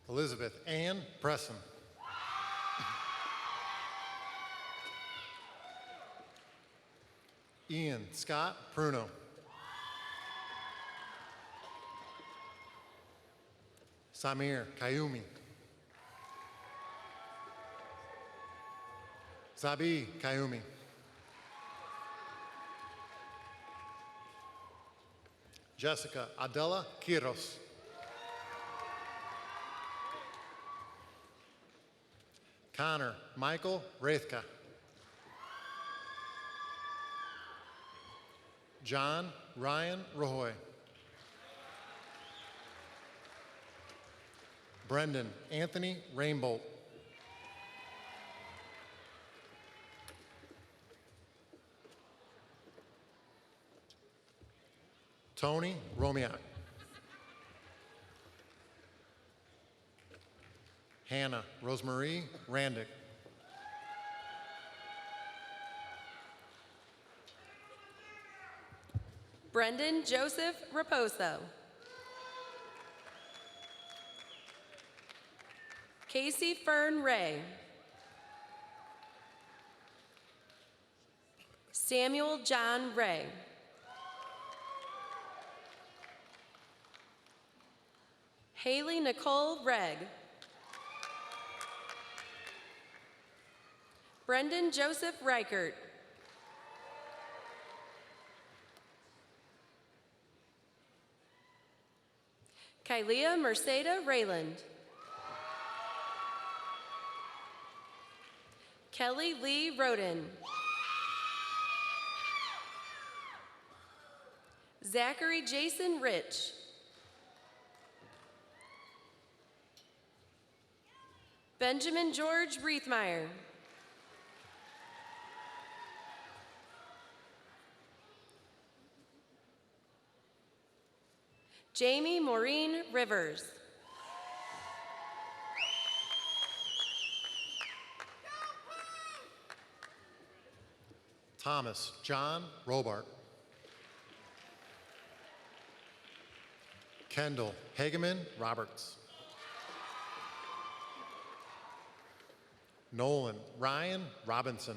Elizabeth Ann Presson. Ian Scott Pruno. Samir Kayumi. Zabi Kayumi. Jessica Adela Quiros. Connor Michael Raithka. John Ryan Rahoy. Brendan Anthony Rainbolt. Tony Romiak. Hannah Rosemarie Randick. Brendan Joseph Raposo. Casey Fern Ray. Samuel John Ray. Haley Nicole Regg. Brendan Joseph Reichert. Kylea Merceda Rayland. Kelly Lee Roden. Zachary Jason Rich. Benjamin George Reithmeyer. Jamie Maureen Rivers. Thomas John Robart. Kendall Hageman Roberts. Nolan Ryan Robinson.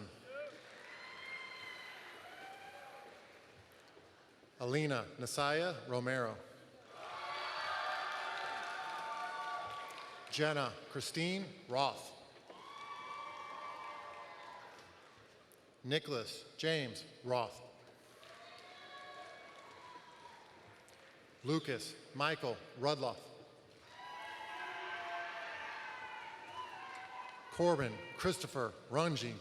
Alina Nasaya Romero. Jenna Christine Roth. Nicholas James Roth. Lucas Michael Rudloff. Corbin Christopher Runge.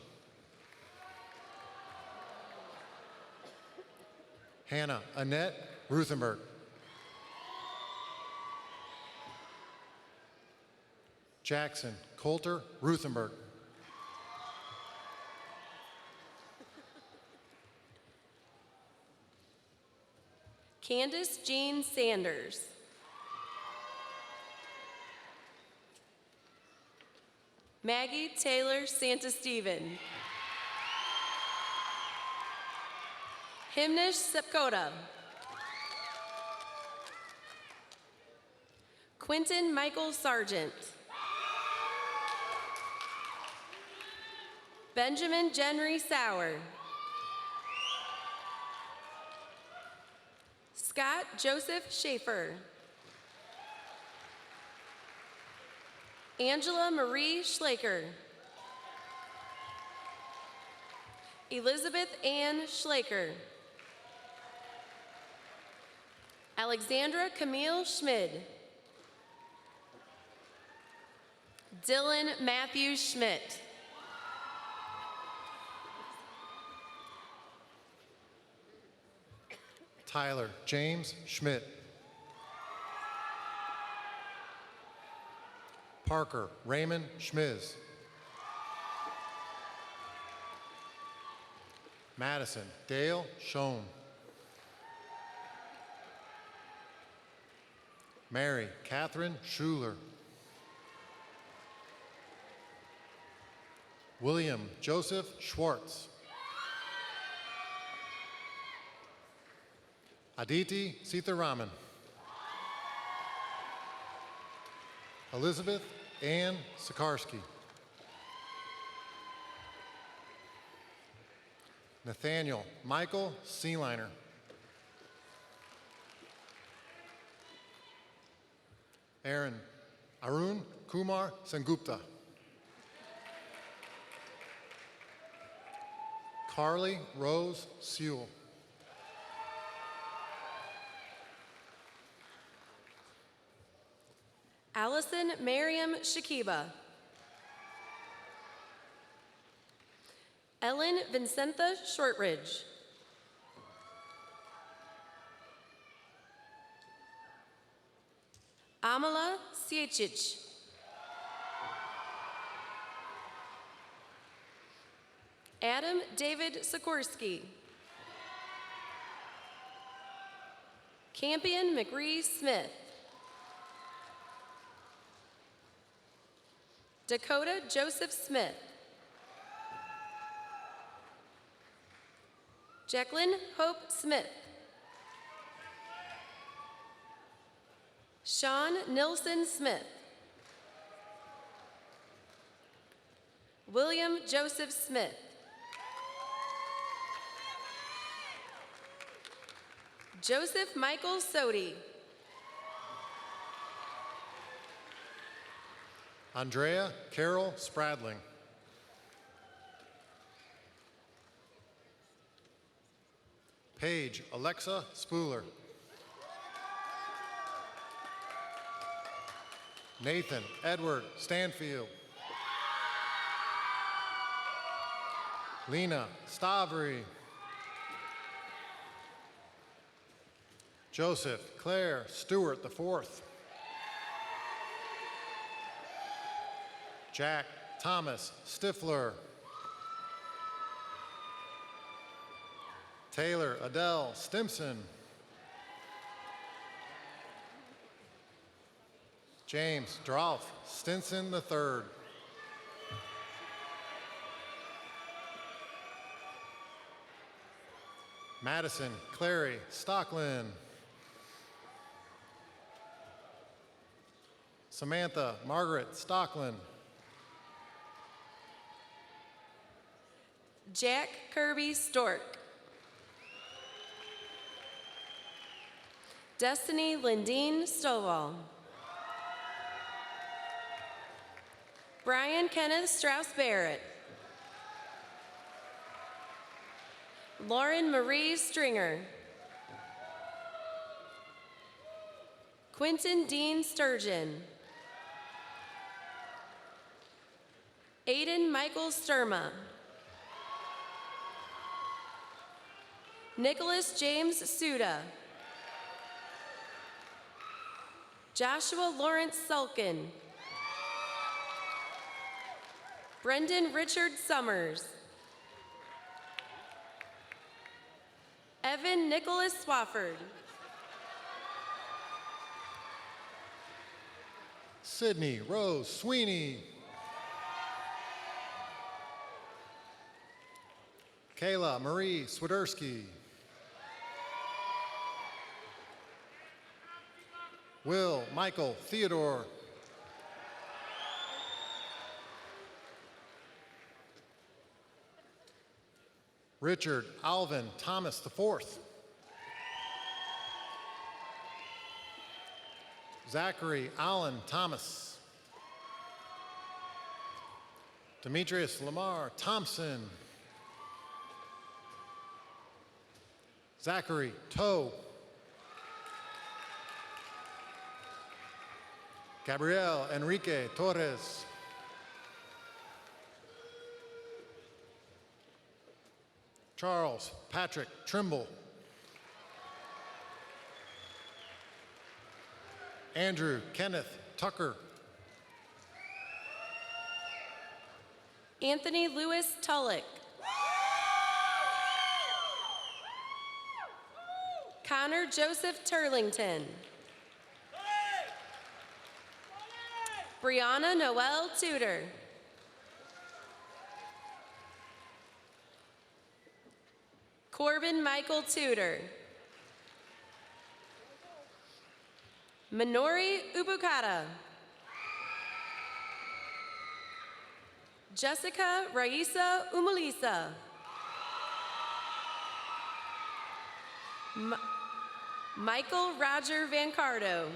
Hannah Annette Ruthenberg. Jackson Coulter Ruthenberg. Candace Jean Sanders. Maggie Taylor Santasteven. Himnish Sepkoda. Quentin Michael Sargent. Benjamin Jenry Sauer. Scott Joseph Schaefer. Angela Marie Schlaker. Elizabeth Ann Schlaker. Alexandra Camille Schmid. Dylan Matthew Schmidt. Tyler James Schmidt. Parker Raymond Schmiz. Madison Dale Schoen. Mary Catherine Schuler. William Joseph Schwartz. Aditi Sitharaman. Elizabeth Ann Sikarsky. Nathaniel Michael Seeliner. Arun Kumar Sengupta. Carly Rose Sewell. Allison Miriam Shakiba. Ellen Vincenta Shortridge. Amala Siecic. Adam David Sikorsky. Campion McRee Smith. Dakota Joseph Smith. Jacqueline Hope Smith. Sean Nilson Smith. William Joseph Smith. Joseph Michael Sodi. Andrea Carol Spradling. Paige Alexa Spooler. Nathan Edward Stanfield. Lena Stavry. Joseph Claire Stewart IV. Jack Thomas Stifler. Taylor Adele Stimson. James Drolf Stinson III. Madison Clary Stocklin. Samantha Margaret Stocklin. Jack Kirby Stork. Destiny Lindeen Stovall. Brian Kenneth Strauss Barrett. Lauren Marie Stringer. Quentin Dean Sturgeon. Aiden Michael Sturma. Nicholas James Suda. Joshua Lawrence Sulkin. Brendan Richard Summers. Evan Nicholas Swafford. Sydney Rose Sweeney. Kayla Marie Swiderski. Will Michael Theodore. Richard Alvin Thomas IV. Zachary Allen Thomas. Demetrius Lamar Thompson. Zachary Toe. Gabriel Enrique Torres. Charles Patrick Trimble. Andrew Kenneth Tucker. Anthony Lewis Tullock. Connor Joseph Turlington. Brianna Noel Tudor. Corbin Michael Tudor. Minori Ubukata. Jessica Raisa Umulisa. Michael Roger Van Cardo.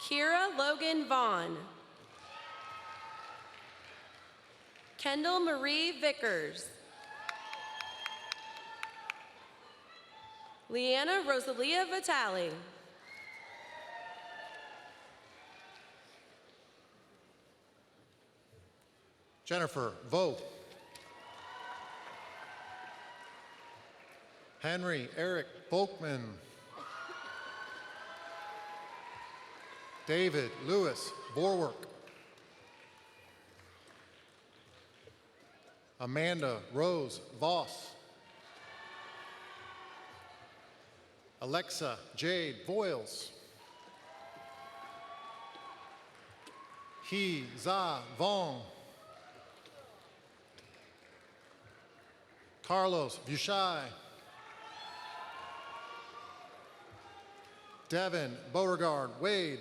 Kira Logan Vaughn. Kendall Marie Vickers. Leanna Rosalia Vitale. Jennifer Vogt. Henry Eric Volkman. David Lewis Borwork. Amanda Rose Voss. Alexa Jade Voiles. He Za Vong. Carlos Bushai. Devin Beauregard Wade.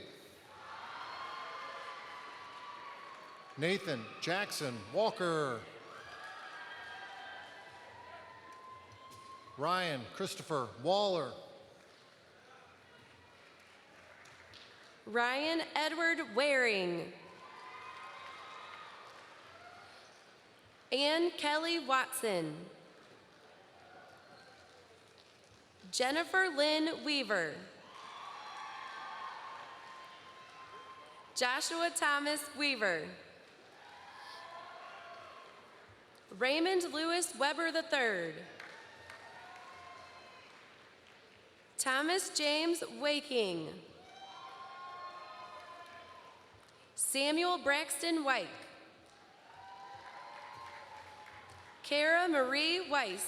Nathan Jackson Walker. Ryan Christopher Waller. Ryan Edward Waring. Ann Kelly Watson. Jennifer Lynn Weaver. Joshua Thomas Weaver. Raymond Lewis Weber III. Thomas James Waking. Samuel Braxton White. Kara Marie Weiss.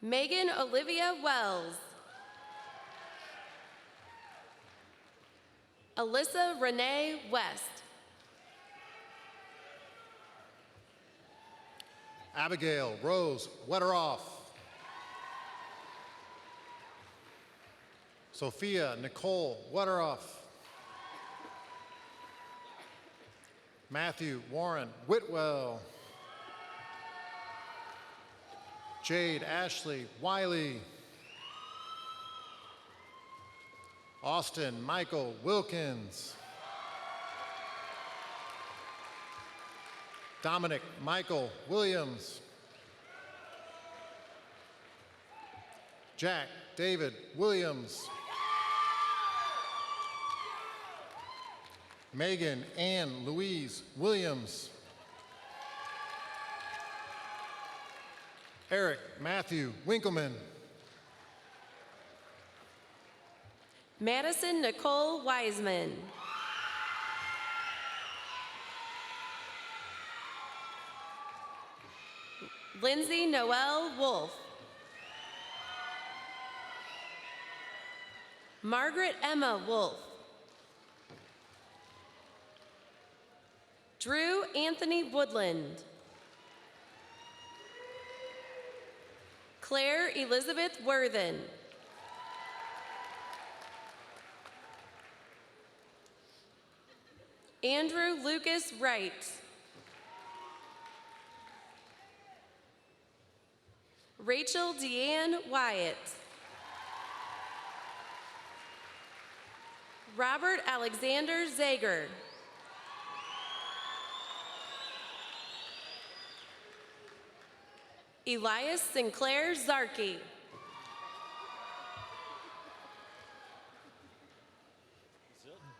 Megan Olivia Wells. Alyssa Renee West. Abigail Rose Wetteroff. Sophia Nicole Wetteroff. Matthew Warren Whitwell. Jade Ashley Wiley. Austin Michael Wilkins. Dominic Michael Williams. Jack David Williams. Megan Ann Louise Williams. Eric Matthew Winkleman. Madison Nicole Wiseman. Lindsay Noel Wolf. Margaret Emma Wolf. Drew Anthony Woodland. Claire Elizabeth Worthen. Andrew Lucas Wright. Rachel Deanne Wyatt. Robert Alexander Zager. Elias Sinclair Zarkey.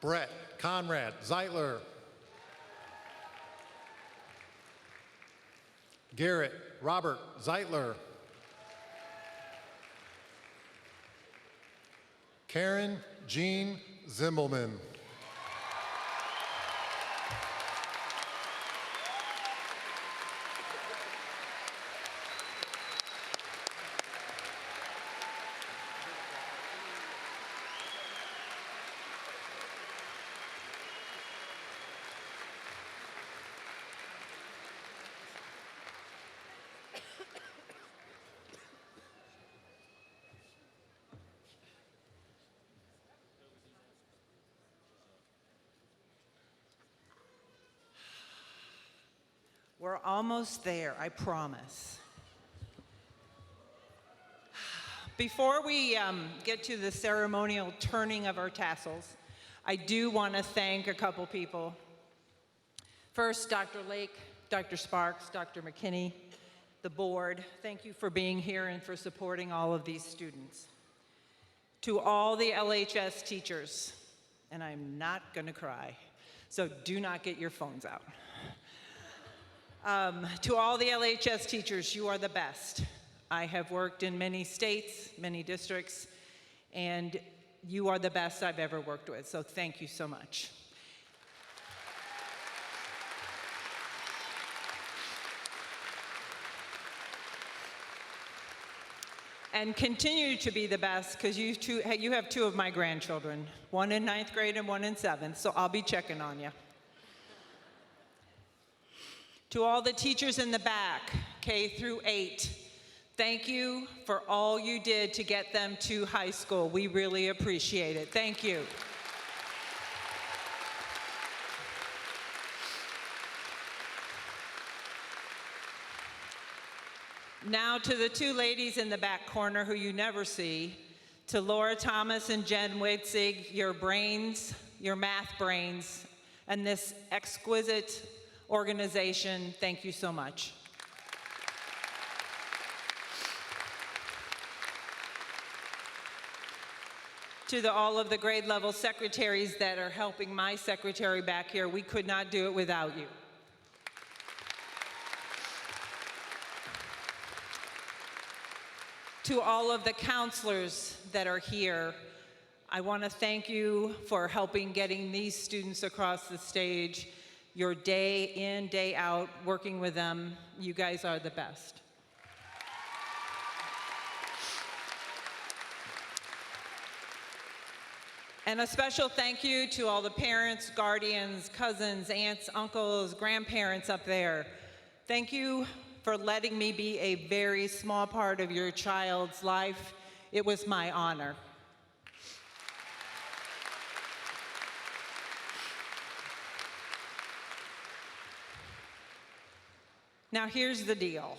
Brett Conrad Zeitler. Garrett Robert Zeitler. Karen Jean Zimmelman. We're almost there, I promise. Before we get to the ceremonial turning of our tassels, I do want to thank a couple people. First, Dr. Lake, Dr. Sparks, Dr. McKinney, the board, thank you for being here and for supporting all of these students. To all the LHS teachers, and I'm not going to cry, so do not get your phones out. To all the LHS teachers, you are the best. I have worked in many states, many districts, and you are the best I've ever worked with, so thank you so much. And continue to be the best, because you have two of my grandchildren, one in 9th grade and one in 7th, so I'll be checking on you. To all the teachers in the back, K through 8, thank you for all you did to get them to high school. We really appreciate it. Thank you. Now to the two ladies in the back corner who you never see, to Laura Thomas and Jen Witzig, your brains, your math brains, and this exquisite organization, thank you so much. To all of the grade level secretaries that are helping my secretary back here, we could not do it without you. To all of the counselors that are here, I want to thank you for helping getting these students across the stage. Your day in, day out, working with them, you guys are the best. And a special thank you to all the parents, guardians, cousins, aunts, uncles, grandparents up there. Thank you for letting me be a very small part of your child's life. It was my honor. Now here's the deal.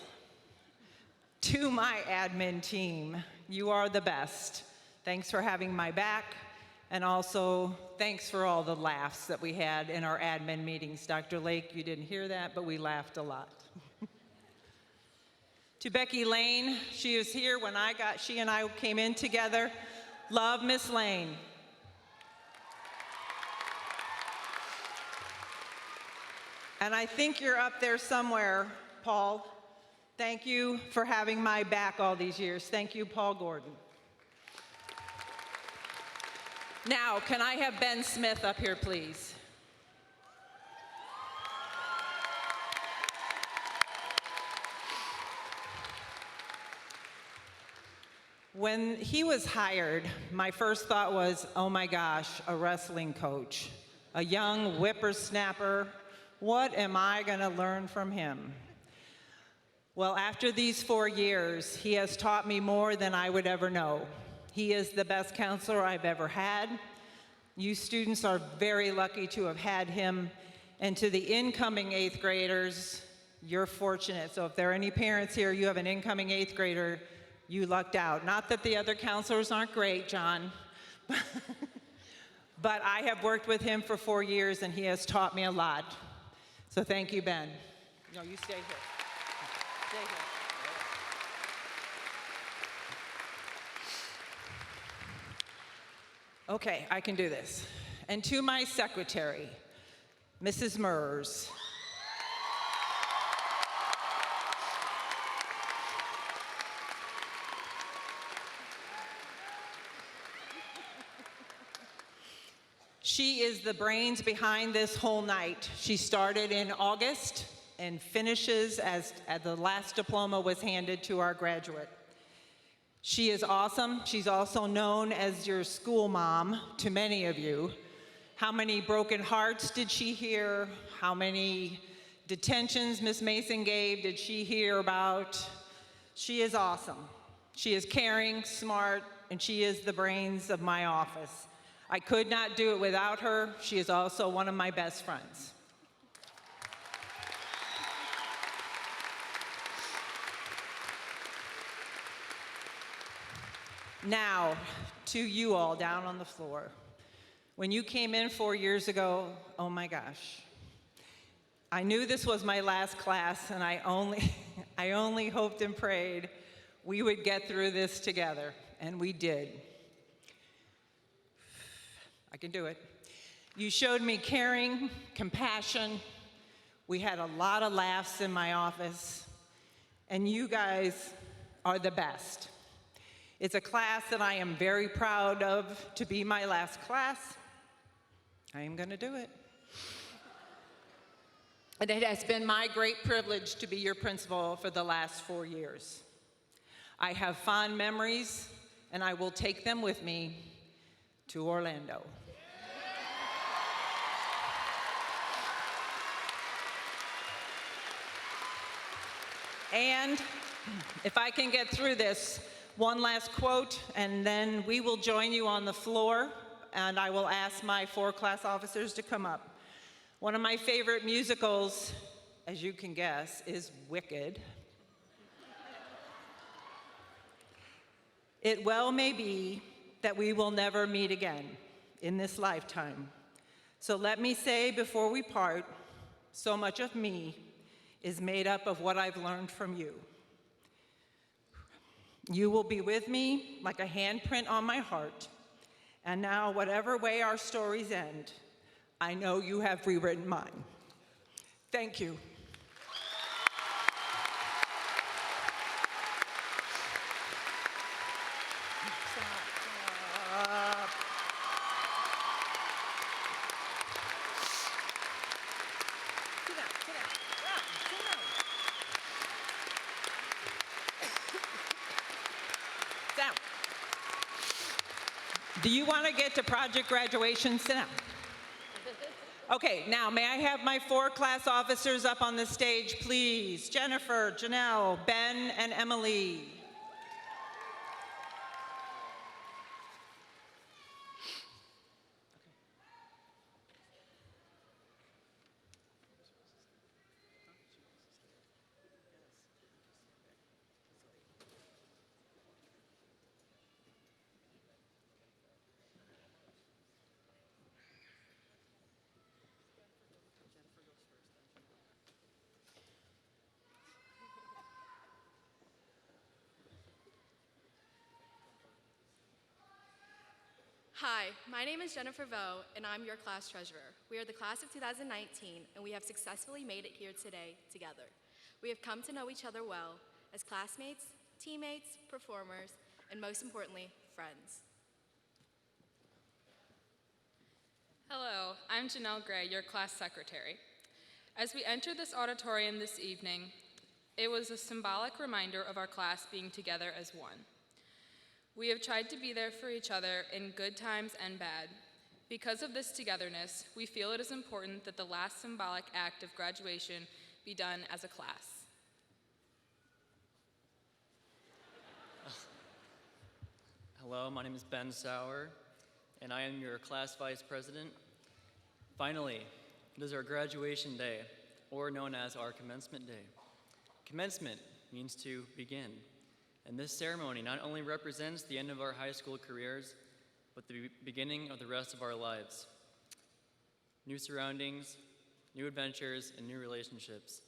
To my admin team, you are the best. Thanks for having my back, and also thanks for all the laughs that we had in our admin meetings. Dr. Lake, you didn't hear that, but we laughed a lot. To Becky Lane, she was here when she and I came in together. Love Miss Lane. And I think you're up there somewhere, Paul. Thank you for having my back all these years. Thank you, Paul Gordon. Now, can I have Ben Smith up here, please? When he was hired, my first thought was, oh my gosh, a wrestling coach, a young whippersnapper. What am I going to learn from him? Well, after these 4 years, he has taught me more than I would ever know. He is the best counselor I've ever had. You students are very lucky to have had him. And to the incoming 8th graders, you're fortunate. So if there are any parents here, you have an incoming 8th grader, you lucked out. Not that the other counselors aren't great, John, but I have worked with him for 4 years and he has taught me a lot. So thank you, Ben. No, you stay here. Stay here. Okay, I can do this. And to my secretary, Mrs. Mers. She is the brains behind this whole night. She started in August and finishes as the last diploma was handed to our graduate. She is awesome. She's also known as your school mom to many of you. How many broken hearts did she hear? How many detentions Miss Mason gave did she hear about? She is awesome. She is caring, smart, and she is the brains of my office. I could not do it without her. She is also one of my best friends. Now, to you all down on the floor. When you came in 4 years ago, oh my gosh. I knew this was my last class, and I only hoped and prayed we would get through this together, and we did. I can do it. You showed me caring, compassion. We had a lot of laughs in my office, and you guys are the best. It's a class that I am very proud of to be my last class. I am going to do it. And it has been my great privilege to be your principal for the last 4 years. I have fond memories, and I will take them with me to Orlando. And if I can get through this, one last quote, and then we will join you on the floor, and I will ask my 4 class officers to come up. One of my favorite musicals, as you can guess, is Wicked. It well may be that we will never meet again in this lifetime. So let me say before we part, so much of me is made up of what I've learned from you. You will be with me like a handprint on my heart. And now, whatever way our stories end, I know you have rewritten mine. Thank you. Do you want to get to project graduation? Sit down. Okay, now may I have my 4 class officers up on the stage, please? Jennifer, Janelle, Ben, and Emily. Hi, my name is Jennifer Vo, and I'm your class treasurer. We are the class of 2019, and we have successfully made it here today together. We have come to know each other well as classmates, teammates, performers, and most importantly, friends. Hello, I'm Janelle Gray, your class secretary. As we enter this auditorium this evening, it was a symbolic reminder of our class being together as one. We have tried to be there for each other in good times and bad. Because of this togetherness, we feel it is important that the last symbolic act of graduation be done as a class. Hello, my name is Ben Sauer, and I am your class vice president. Finally, it is our graduation day, or known as our commencement day. Commencement means to begin. And this ceremony not only represents the end of our high school careers, but the beginning of the rest of our lives. New surroundings, new adventures, and new relationships.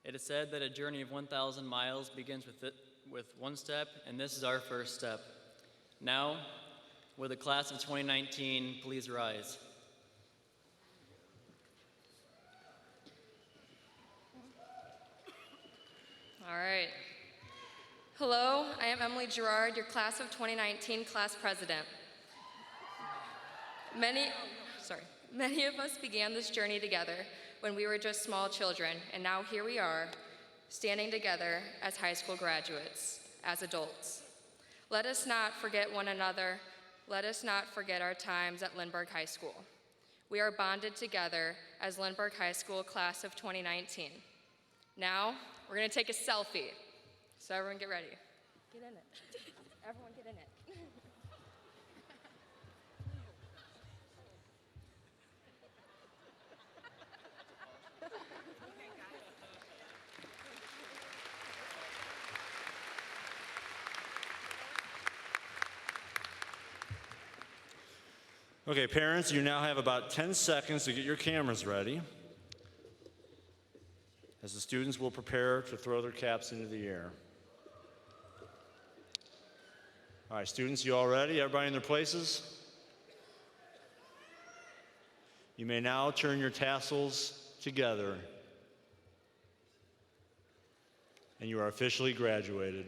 It is said that a journey of 1,000 miles begins with one step, and this is our first step. Now, will the class of 2019 please rise? All right. Hello, I am Emily Gerard, your class of 2019 class president. Many of us began this journey together when we were just small children, and now here we are, standing together as high school graduates, as adults. Let us not forget one another. Let us not forget our times at Lindbergh High School. We are bonded together as Lindbergh High School class of 2019. Now, we're gonna take a selfie. So everyone get ready. Get in it. Everyone get in it. Okay, parents, you now have about 10 seconds to get your cameras ready as the students will prepare to throw their caps into the air. All right, students, you all ready? Everybody in their places? You may now turn your tassels together, and you are officially graduated.